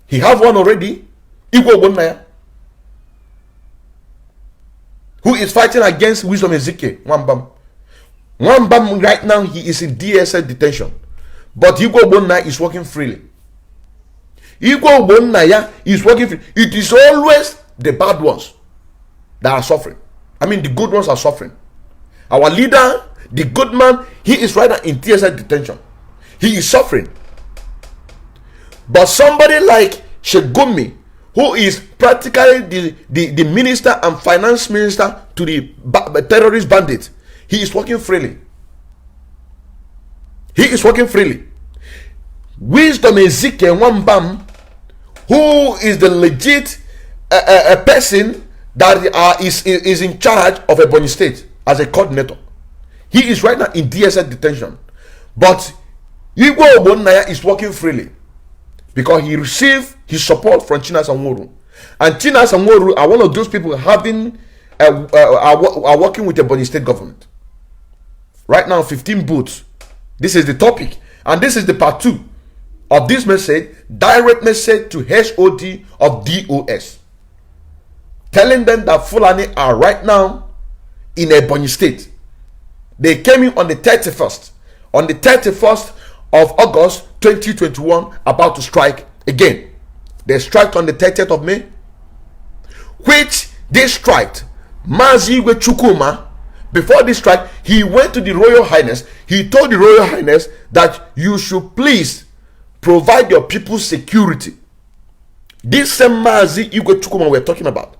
He have one already, Igwe Ogbonnaya, who is fighting against Wisdom Ezekiel Nwambam. Nwambam right now, he is in DSS detention. But Igwe Ogbonnaya is working freely. Igwe Ogbonnaya is working freely. It is always the bad ones that are suffering. I mean, the good ones are suffering. Our leader, the good man, he is right now in DSS detention. He is suffering. But somebody like Shegumi, who is practically the minister and finance minister to the terrorist bandits, he is working freely. He is working freely. Wisdom Ezekiel Nwambam, who is the legit person that is in charge of Ebonyi State as a coordinator, he is right now in DSS detention. But Igwe Ogbonnaya is working freely because he received his support from Chinasa Nworu. And Chinasa Nworu are one of those people having are working with the Ebonyi State government. Right now, 15 booths. This is the topic. And this is the part 2 of this message, direct message to HOD of DOS. Telling them that Fulani are right now in Ebonyi State. They came in on the 31st. On the 31st of August 2021, about to strike again. They struck on the 30th of May, which they striked Mazi Igwe Chukwuma. Before this strike, he went to the Royal Highness. He told the Royal Highness that you should please provide your people security. This same Mazi Igwe Chukwuma we're talking about.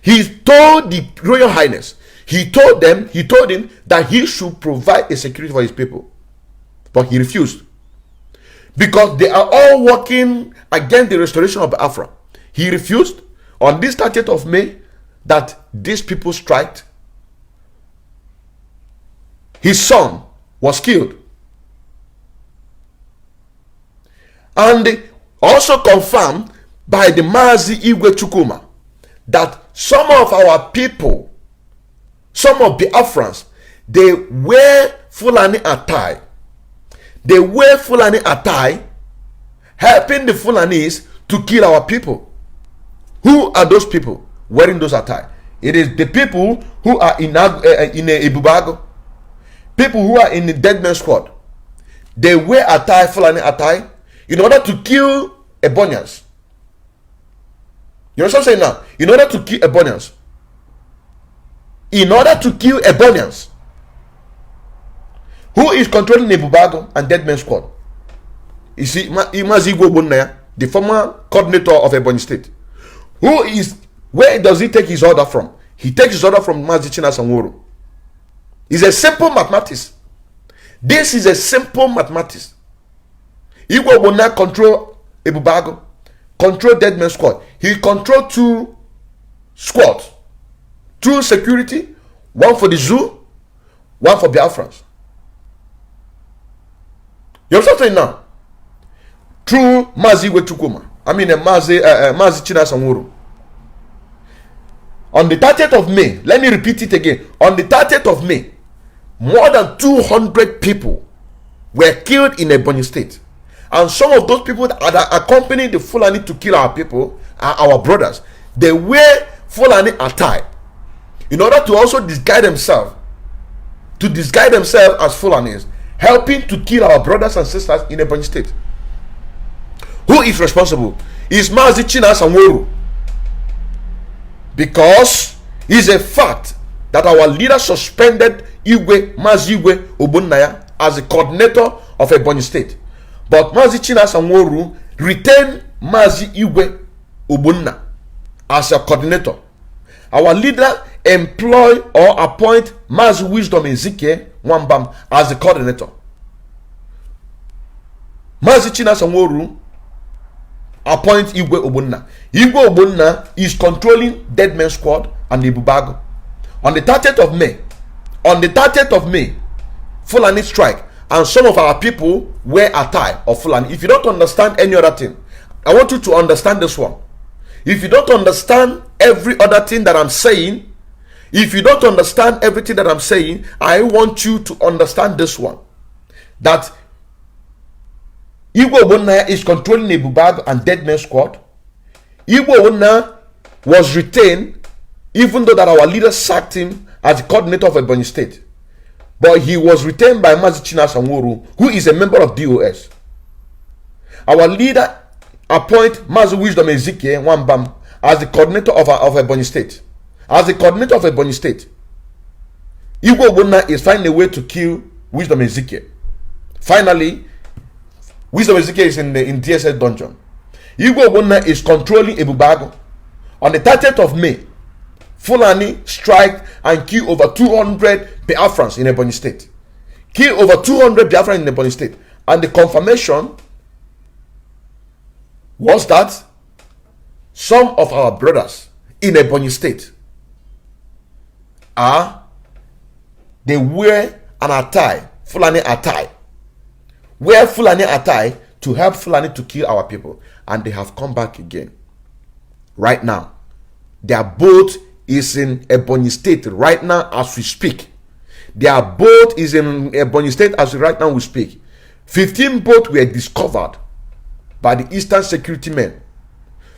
He told the Royal Highness, he told him that he should provide a security for his people. But he refused. Because they are all working against the restoration of Biafra. He refused. On this 30th of May, that these people striked, his son was killed. And also confirmed by the Mazi Igwe Chukwuma that some of our people, some of Biafrans, they wear Fulani attire. They wear Fulani attire, helping the Fulanis to kill our people. Who are those people wearing those attire? It is the people who are in Ibubago, people who are in the Dead Man Squad. They wear attire, Fulani attire, in order to kill Ebonians. You know what I'm saying now? In order to kill Ebonians. in order to kill Ebonians. Who is controlling Ebubago and Dead Man Squad? You see, Imazigwe Ogbonnaya, the former coordinator of Ebonyi State. Where does he take his order from? He takes his order from Mazi Chinasa Nworu. It's a simple mathematics. This is a simple mathematics. Igwe Ogbonnaya control Ebubago, control Dead Man Squad. He control 2 squads, 2 security, 1 for the zoo, 1 for Biafrans. You understand what I'm saying now? Through Mazi Wetukuma. Mazi Chinasa Nworu. On the 30th of May, let me repeat it again. On the 30th of May, more than 200 people were killed in Ebonyi State. And some of those people that accompanied the Fulani to kill our people are our brothers. They wear Fulani attire in order to also disguise themselves as Fulanis, helping to kill our brothers and sisters in Ebonyi State. Who is responsible? Is Mazi Chinasa Nworu. Because it's a fact that our leader suspended Mazi Igwe Ogbonnaya as the coordinator of Ebonyi State. But Mazi Chinasa Nworu retained Mazi Igwe Ogbonnaya as a coordinator. Our leader employ or appoint Mazi Wisdom Ezekiel Nwambam as the coordinator. Mazi Chinasa Nworu appoint Igwe Ogbonnaya. Igwe Ogbonnaya is controlling Dead Man Squad and Ebubago. On the 30th of May, Fulani strike, and some of our people wear attire of Fulani. If you don't understand any other thing, I want you to understand this one. If you don't understand every other thing that I'm saying, I want you to understand this one. That Igwe Ogbonnaya is controlling Ebubago and Dead Man Squad. Igwe Ogbonnaya was retained, even though that our leader sacked him as the coordinator of Ebonyi State. But he was retained by Mazi Chinasa Nworu, who is a member of DOS. Our leader appoint Mazi Wisdom Ezekiel Nwambam as the coordinator of Ebonyi State. Igwe Ogbonnaya is finding a way to kill Wisdom Ezekiel. Finally, Wisdom Ezekiel is in DSS dungeon. Igwe Ogbonnaya is controlling Ebubago. On the 30th of May, Fulani strike and kill over 200 Biafrans in Ebonyi State. And the confirmation was that some of our brothers in Ebonyi State they wear an attire, Fulani attire. Wear Fulani attire to help Fulani to kill our people. And they have come back again. Right now. Their boat is in Ebonyi State right now as we speak. 15 boats were discovered by the Eastern Security Men.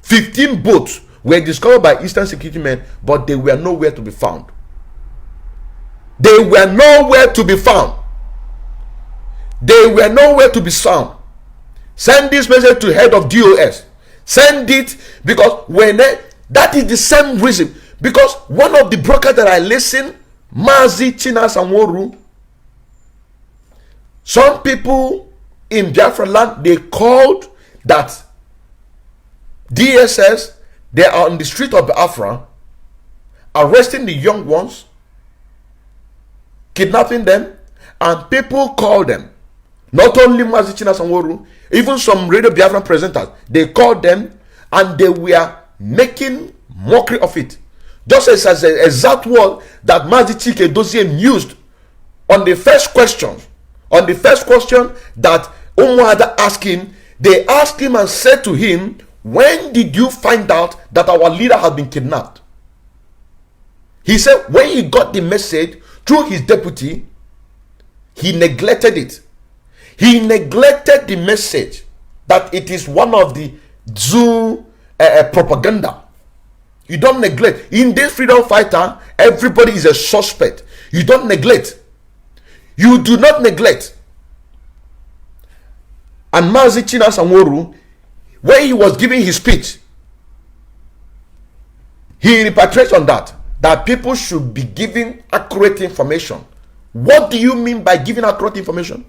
15 boats were discovered by Eastern Security Men, but they were nowhere to be found. Send this message to head of DOS. Send it, because that is the same reason. Because one of the brokers that I listen, Mazi Chinasa Nworu, some people in Biafra land, they called that DSS, they are on the street of Biafra, arresting the young ones, kidnapping them, and people call them. Not only Mazi Chinasa Nworu, even some Radio Biafran presenters, they called them and they were making mockery of it. Just as the exact word that Mazi Chike Doziem used on the first question that Umuada asked him, they asked him and said to him, when did you find out that our leader had been kidnapped? He said when he got the message through his deputy, he neglected it. He neglected the message that it is one of the zoo propaganda. You don't neglect. In this freedom fighter, everybody is a suspect. You don't neglect. You do not neglect. And Mazi Chinasa Nworu, when he was giving his speech, he repatriated on that that people should be giving accurate information. What do you mean by giving accurate information?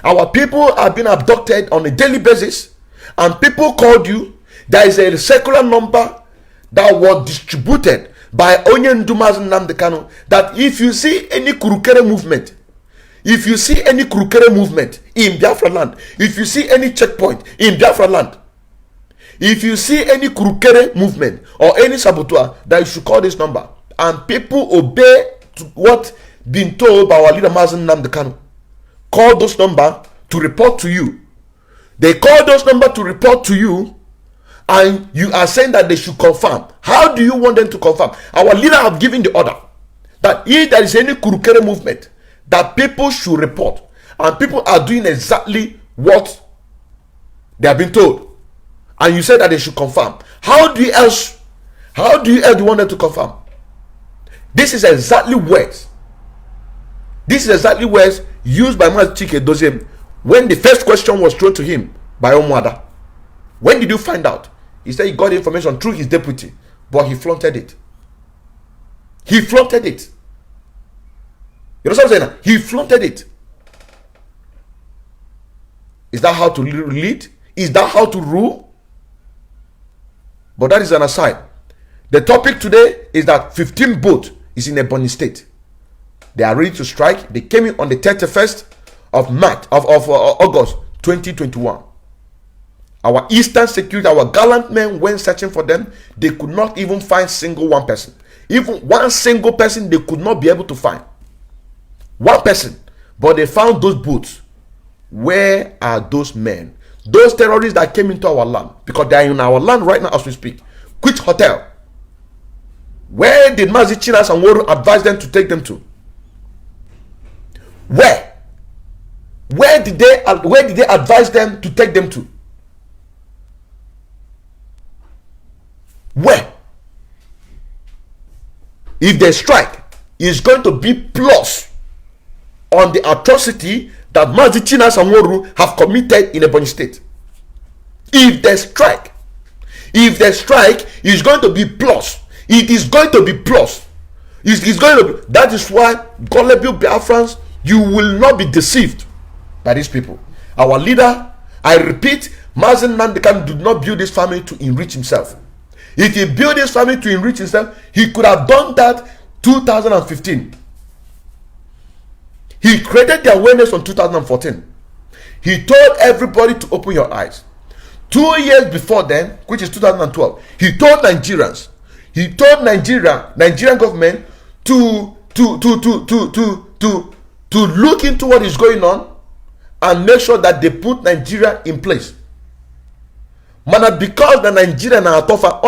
Our people are being abducted on a daily basis, and people called you. There is a circular number that was distributed by Onye Nduma's Nnamdi Kanu, that if you see any Kurukere movement, if you see any Kurukere movement in Biafra land, if you see any checkpoint in Biafra land, if you see any Kurukere movement or any saboteur, that you should call this number. And people obey to what been told by our leader Mazen Nnamdi Kanu. Call those number to report to you. They call those number to report to you, and you are saying that they should confirm. How do you want them to confirm? Our leader have given the order that if there is any Kurukere movement, that people should report, and people are doing exactly what they have been told, and you said that they should confirm. How do you else want them to confirm? This is exactly words. This is exactly words used by Chike Doziem when the first question was thrown to him by Omuada. When did you find out? He said he got information through his deputy, but he flaunted it. He flaunted it. You know what I'm saying? He flaunted it. Is that how to lead? Is that how to rule? But that is an aside. The topic today is that 15 boats is in Ebonyi state. They are ready to strike. They came in on the 31st of August 2021. Our Eastern security, our gallant men went searching for them. They could not even find one person. Even one single person they could not be able to find. One person. But they found those boats. Where are those men? Those terrorists that came into our land. Because they are in our land right now as we speak. Which hotel? Where did Mazi Chinas and Woru advise them to take them to? Where? Where did they advise them to take them to? Where? If they strike, it's going to be plus on the atrocity that Mazi Chinas and Woru have committed in Ebonyi state. If they strike, it's going to be plus. It is going to be plus. It's going to be. That is why, gullible Biafrans, you will not be deceived by these people. Our leader, I repeat, Mazen Nnamdi Kanu did not build this family to enrich himself. If he built this family to enrich himself, he could have done that 2015. He created the awareness on 2014. He told everybody to open your eyes. 2 years before then, which is 2012, he told Nigerians, Nigerian government to look into what is going on and make sure that they put Nigeria in place. Mana because the Nigerian are tougher,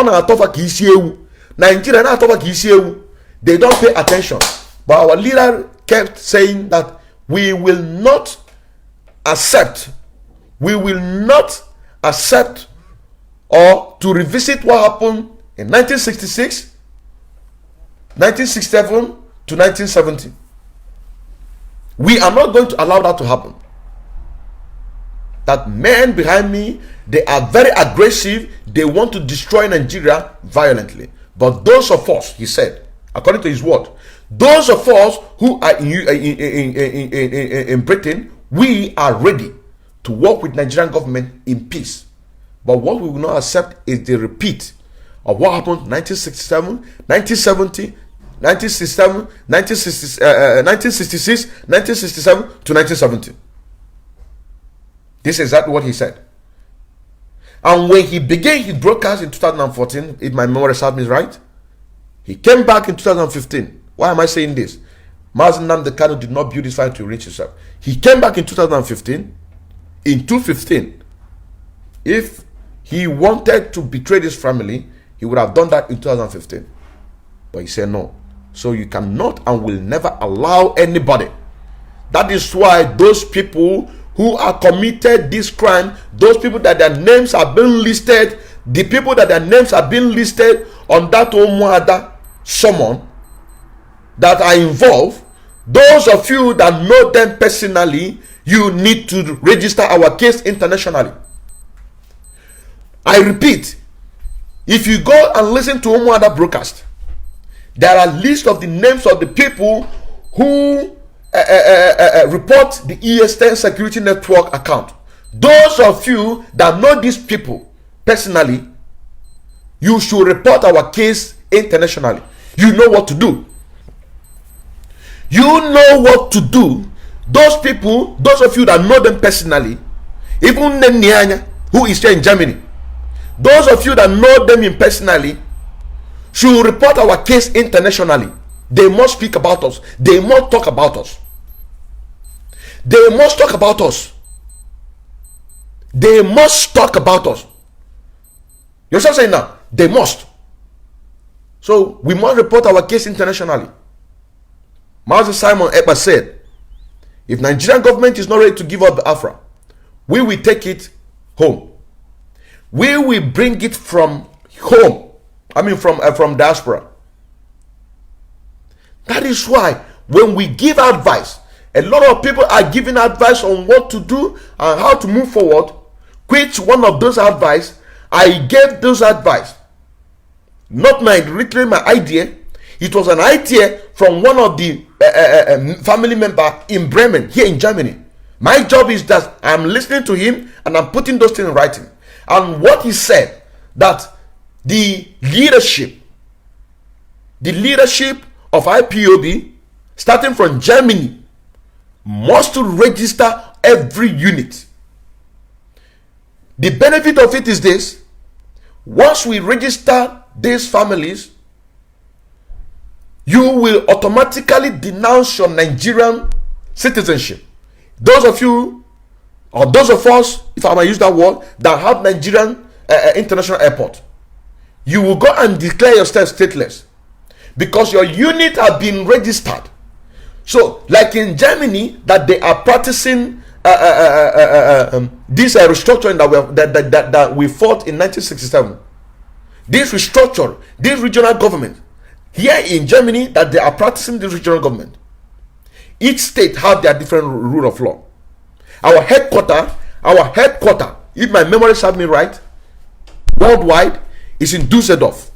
they don't pay attention. But our leader kept saying that we will not accept or to revisit what happened in 1966, 1967 to 1970. We are not going to allow that to happen. That men behind me, they are very aggressive. They want to destroy Nigeria violently. But those of us, he said, according to his word, those of us who are in Britain, we are ready to work with Nigerian government in peace. But what we will not accept is the repeat of what happened in 1967, 1970, 1967, 1966, 1967 to 1970. This is exactly what he said. And when he began his broadcast in 2014, if my memory serves me right, he came back in 2015. Why am I saying this? Mazen Nnamdi Kanu did not build his fire to reach himself. He came back in 2015. In 2015, if he wanted to betray his family, he would have done that in 2015. But he said no. So you cannot and will never allow anybody. That is why those people who are committed this crime, those people that their names have been listed, the people that their names have been listed on that Omuada summon that are involved, those of you that know them personally, you need to register our case internationally. I repeat, if you go and listen to Omuada broadcast, There are lists of the names of the people who report the Eastern Security Network account. Those of you that know these people personally, you should report our case internationally. You know what to do. You know what to do. Those people, those of you that know them personally, even Nyanya, who is here in Germany, those of you that know them personally, should report our case internationally. They must speak about us. They must talk about us. They must talk about us. They must talk about us. You understand what I'm saying now? They must. So we must report our case internationally. Master Simon Ekpa said, if Nigerian government is not ready to give up Biafra, we will take it home. We will bring it from home. I mean from diaspora. That is why when we give advice, a lot of people are giving advice on what to do and how to move forward. Which one of those advice, I gave those advice. Not literally my idea. It was an idea from one of the family member in Bremen, here in Germany. My job is that I'm listening to him and I'm putting those things in writing. And what he said, that the leadership of IPOB, starting from Germany, must register every unit. The benefit of it is this: once we register these families, you will automatically denounce your Nigerian citizenship. Those of you, or those of us, if I may use that word, that have Nigerian international airport, you will go and declare yourself stateless because your unit have been registered. So, like in Germany, that they are practicing this restructuring that we fought in 1967. This restructure, this regional government here in Germany, that they are practicing this regional government. Each state have their different rule of law. Our headquarter, if my memory serves me right, worldwide, is in Düsseldorf.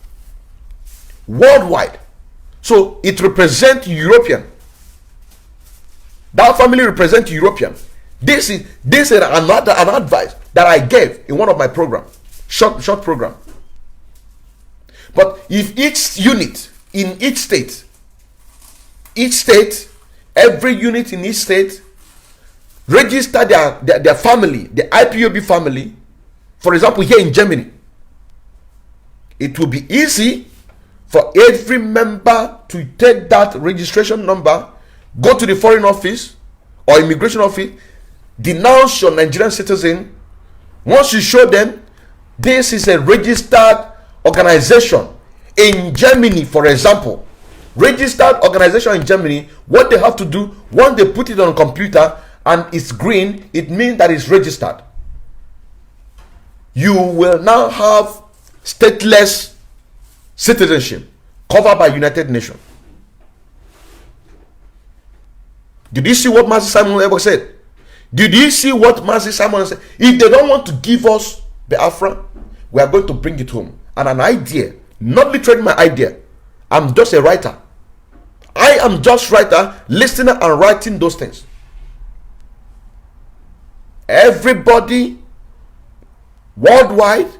Worldwide. So it represents European. That family represents European. This is another advice that I gave in one of my programs, short program. But if each unit in each state, every unit in each state register their family, the IPOB family, for example, here in Germany, it will be easy for every member to take that registration number, go to the foreign office or immigration office, denounce your Nigerian citizen. Once you show them this is a registered organization in Germany, for example, registered organization in Germany, what they have to do, once they put it on a computer and it's green, it means that it's registered. You will now have stateless citizenship covered by United Nations. Did you see what Master Simon ever said? Did you see what Master Simon said? If they don't want to give us Biafra, we are going to bring it home. And an idea, not literally my idea. I'm just a writer. I am just writer, listening and writing those things. Everybody worldwide,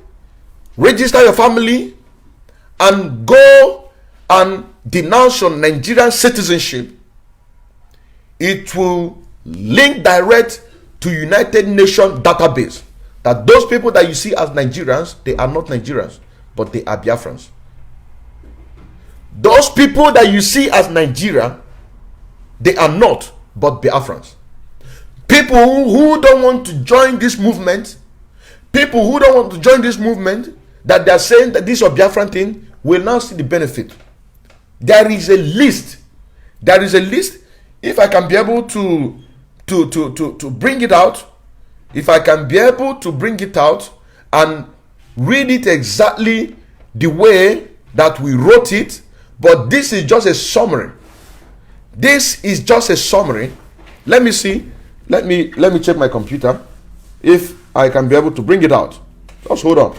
register your family and go and denounce your Nigerian citizenship. It will link direct to United Nations database, that those people that you see as Nigerians, they are not Nigerians, but they are Biafrans. Those people that you see as Nigerian, they are not, but Biafrans. People who don't want to join this movement, that they are saying that this is a Biafran thing, will now see the benefit. There is a list. If I can be able to bring it out, and read it exactly the way that we wrote it, but this is just a summary. Let me see. Let me check my computer if I can be able to bring it out. Just hold on.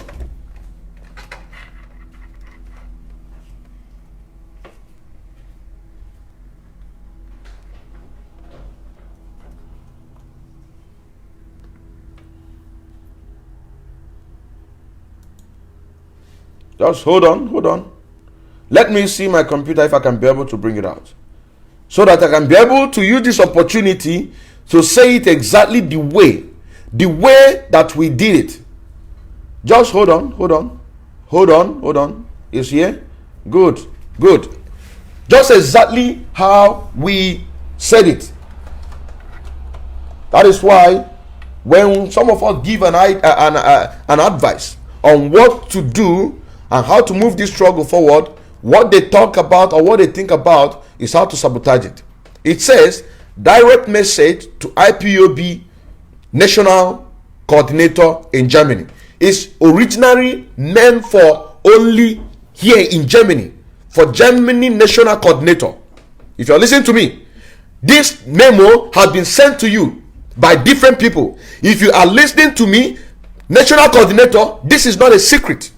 Just hold on. Let me see my computer if I can be able to bring it out, so that I can be able to use this opportunity to say it exactly the way that we did it. Just hold on. It's here. Good. Just exactly how we said it. That is why when some of us give an advice on what to do and how to move this struggle forward, what they talk about or what they think about is how to sabotage it. It says, direct message to IPOB National Coordinator in Germany. It's originally meant for only here in Germany, for Germany National Coordinator. If you're listening to me, this memo has been sent to you by different people. If you are listening to me, National Coordinator, this is not a secret.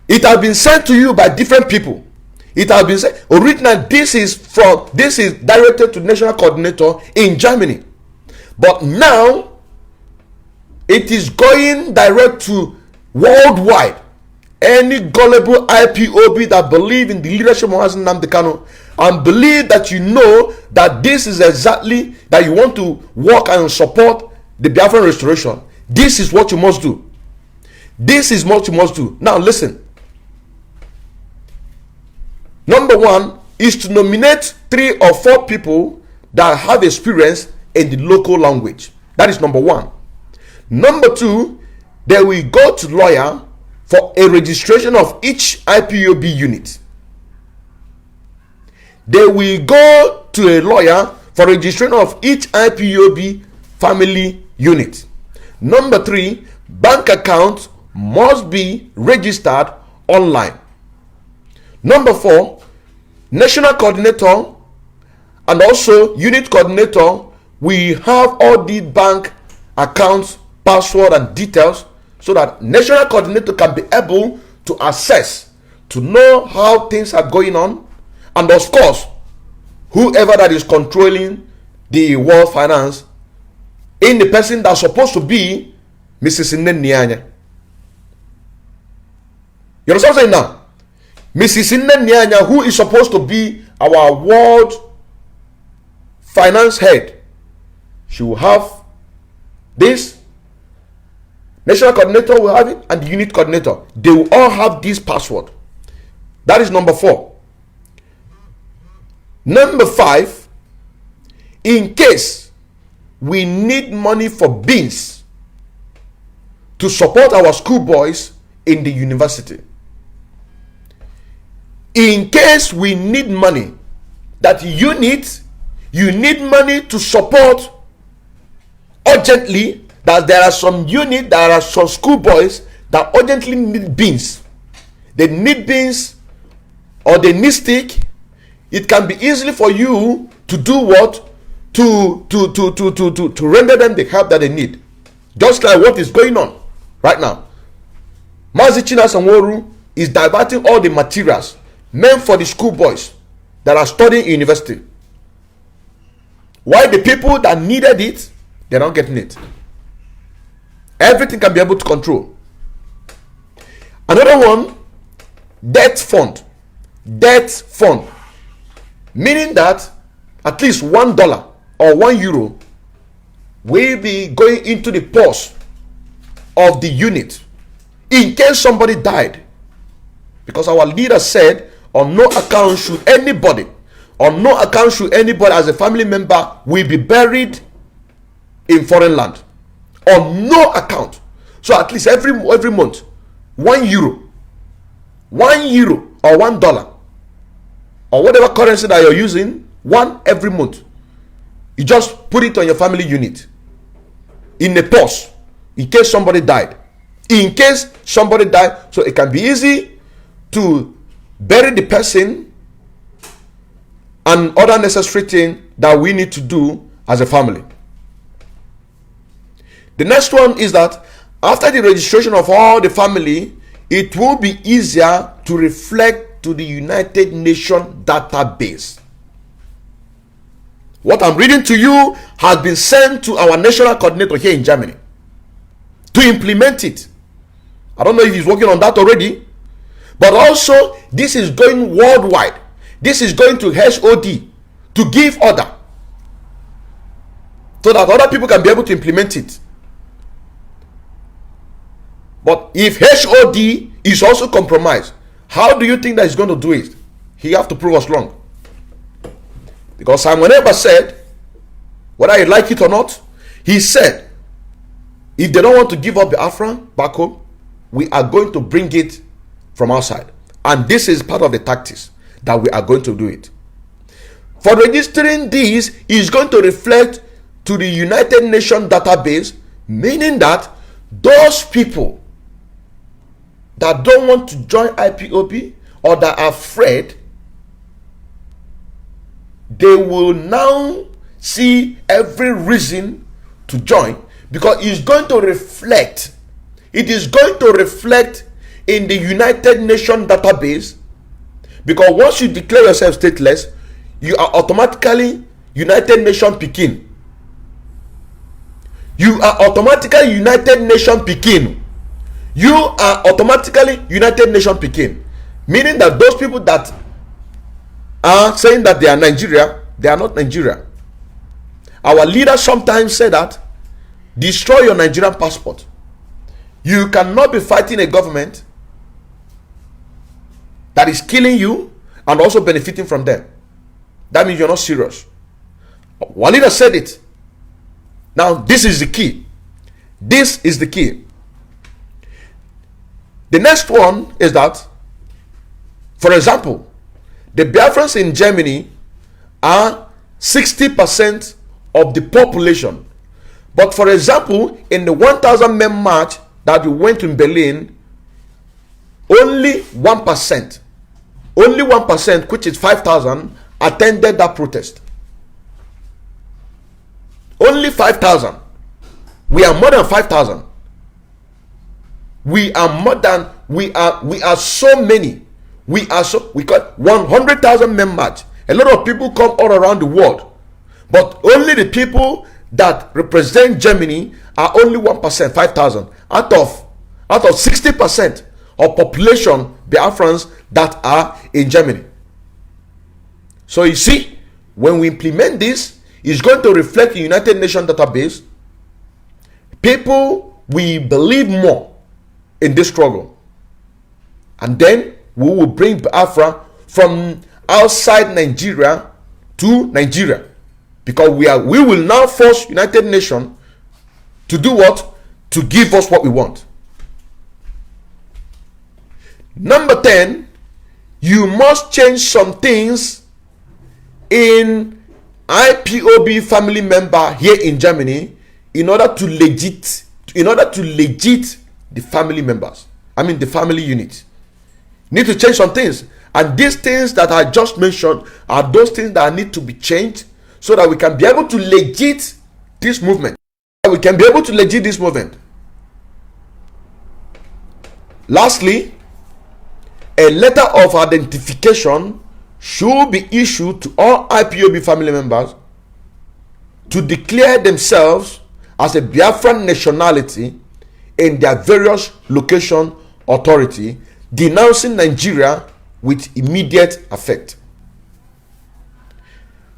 It has been sent to you by different people. It has been said originally this is directed to National Coordinator in Germany, but now it is going direct to worldwide. Any gullible IPOB that believe in the leadership of Mazi Nnamdi Kanu and believe that you know that this is exactly that you want to work and support the Biafra restoration, this is what you must do. Now listen. Number one is to nominate 3 or 4 people that have experience in the local language. That is number one. Number two, they will go to lawyer for a registration of each IPOB unit. They will go to a lawyer for registration of each IPOB family unit. Number 3, bank account must be registered online. Number 4, national coordinator and also unit coordinator, we have all the bank accounts, password and details, so that national coordinator can be able to assess, to know how things are going on, and of course, whoever that is controlling the world finance in the person that's supposed to be Mrs. Nyanya. You understand what I'm saying now? Mrs. Nyanya, who is supposed to be our world finance head, she will have this. National coordinator will have it, and the unit coordinator. They will all have this password. That is number 4. Number 5, in case we need money for beans to support our schoolboys in the university. In case we need money that you need money to support urgently, that there are some unit, there are some schoolboys that urgently need beans. They need beans or they need stick. It can be easily for you to do what? To render them the help that they need. Just like what is going on right now. Mazi Chinasa is diverting all the materials meant for the schoolboys that are studying in university. While the people that needed it, they're not getting it. Everything can be able to control. Another one, debt fund. Debt fund. Meaning that at least $1 or €1 will be going into the purse of the unit in case somebody died. Because our leader said, on no account should anybody as a family member will be buried in foreign land. On no account. So at least every month, €1 or $1 or whatever currency that you're using, one every month, you just put it on your family unit in a purse in case somebody died. So it can be easy to bury the person and other necessary things that we need to do as a family. The next one is that after the registration of all the family, it will be easier to reflect to the United Nations database. What I'm reading to you has been sent to our national coordinator here in Germany to implement it. I don't know if he's working on that already. But also, this is going worldwide. This is going to HOD to give order so that other people can be able to implement it. But if HOD is also compromised, how do you think that he's going to do it? He have to prove us wrong. Because Simon Eber said, whether you like it or not, he said, if they don't want to give up Biafra back home, we are going to bring it from outside. And this is part of the tactics that we are going to do it. For registering this is going to reflect to the United Nations database, meaning that those people that don't want to join IPOB or that are afraid, they will now see every reason to join, because it's going to reflect. It is going to reflect in the United Nations database, because once you declare yourself stateless, you are automatically United Nations Pekin. You are automatically United Nations Pekin. You are automatically United Nations Pekin. Meaning that those people that are saying that they are Nigeria, they are not Nigeria. Our leaders sometimes say that, destroy your Nigerian passport. You cannot be fighting a government that is killing you and also benefiting from them. That means you're not serious. One leader said it. Now, this is the key. This is the key. The next one is that, for example, the Biafrans in Germany are 60% of the population. But for example, in the 1,000 men march that we went in Berlin, only 1%, which is 5,000, attended that protest. Only 5,000. We are more than 5,000. We are so many. We got 100,000 men march. A lot of people come all around the world, but only the people that represent Germany are only 1%, 5,000 out of 60% of population Biafrans that are in Germany. So you see, when we implement this, it's going to reflect the United Nations database. People will believe more in this struggle, and then we will bring Biafra from outside Nigeria to Nigeria, because we will now force United Nations to do what? To give us what we want. Number 10, you must change some things in IPOB family member here in Germany in order to legit the family members. I mean the family unit. Need to change some things. And these things that I just mentioned are those things that need to be changed so that we can be able to legit this movement. Lastly, a letter of identification should be issued to all IPOB family members to declare themselves as a Biafran nationality in their various location authority, denouncing Nigeria with immediate effect.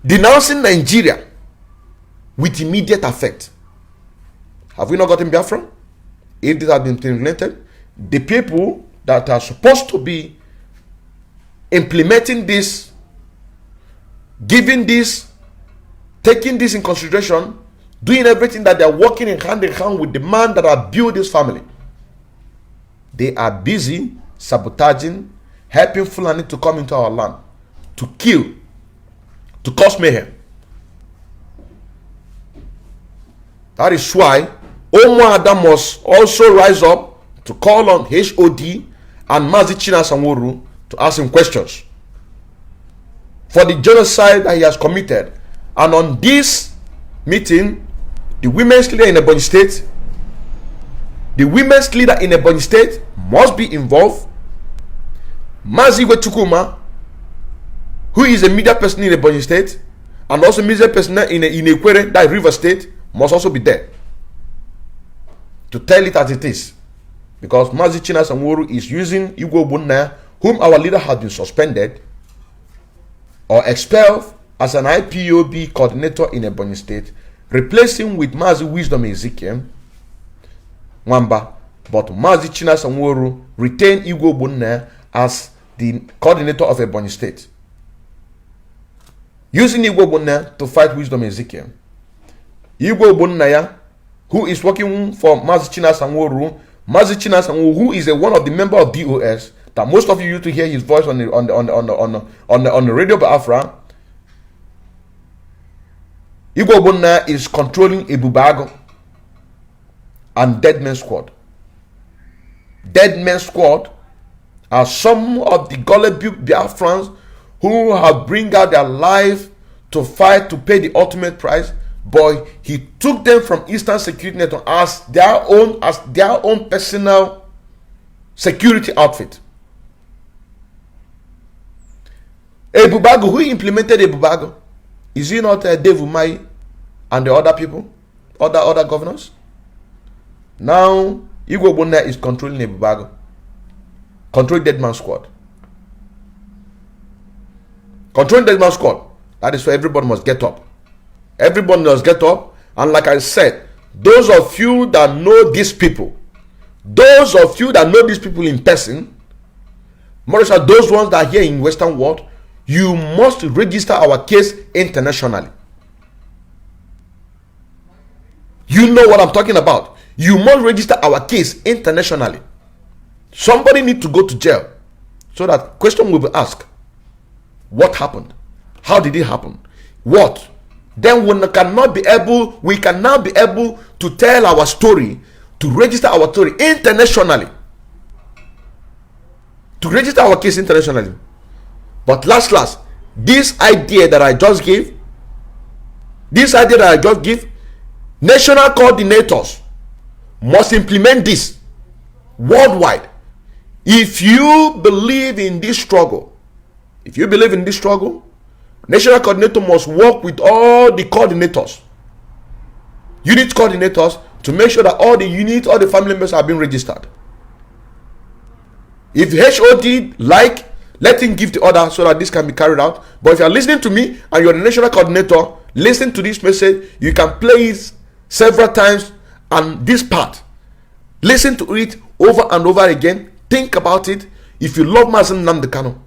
Denouncing Nigeria with immediate effect. Have we not gotten Biafra? If this has been implemented, the people that are supposed to be implementing this, giving this, taking this in consideration, doing everything that they are working in hand with the man that have built this family, they are busy sabotaging, helping Fulani to come into our land, to kill, to cause mayhem. That is why Omo Adam must also rise up to call on HOD and Mazi China Sanworu to ask him questions for the genocide that he has committed. And on this meeting, the women's leader in Ebonyi State, must be involved. Mazi Wetukuma, who is a media person in Ebonyi State, and also media person in Ikwere, that River State, must also be there to tell it as it is. because Mazi Chinas Anworu is using Igwe Ogbonna, whom our leader has been suspended or expelled as an IPOB coordinator in Ebonyi State, replacing with Mazi Wisdom Ezekiel Mwamba, but Mazi Chinas Anworu retained Igwe Ogbonna as the coordinator of Ebonyi State, using Igwe Ogbonna to fight Wisdom Ezekiel. Igwe Ogbonna, who is working for Mazi Chinas Anworu, Mazi Chinas Anworu, who is one of the members of DOS, that most of you used to hear his voice on the radio Biafra. Igwe Ogbonna is controlling Ebubago and Dead Men Squad. Dead Men Squad are some of the gullible Biafrans who have bring out their life to fight to pay the ultimate price. But he took them from Eastern Security Network as their own personal security outfit. Ebubago, who implemented Ebubago? Is he not Dave Umai and the other people, other governors? Now Igwe Ogbonna is controlling Ebubago, controlling Dead Man Squad. Controlling Dead Man Squad. That is why everybody must get up. Everybody must get up. And like I said, those of you that know these people, in person, more so those ones that are here in Western world, you must register our case internationally. You know what I'm talking about. You must register our case internationally. Somebody need to go to jail so that question will be asked. What happened? How did it happen? What? Then we cannot be able to tell our story, to register our story internationally, to register our case internationally. But last, this idea that I just gave, national coordinators must implement this worldwide. If you believe in this struggle, national coordinator must work with all the coordinators, unit coordinators, to make sure that all the units, all the family members are being registered. If HOD let him give the order so that this can be carried out. But if you are listening to me and you're the national coordinator, listen to this message. You can play it several times, and this part, listen to it over and over again. Think about it. If you love Mazi Nnamdi Kanu,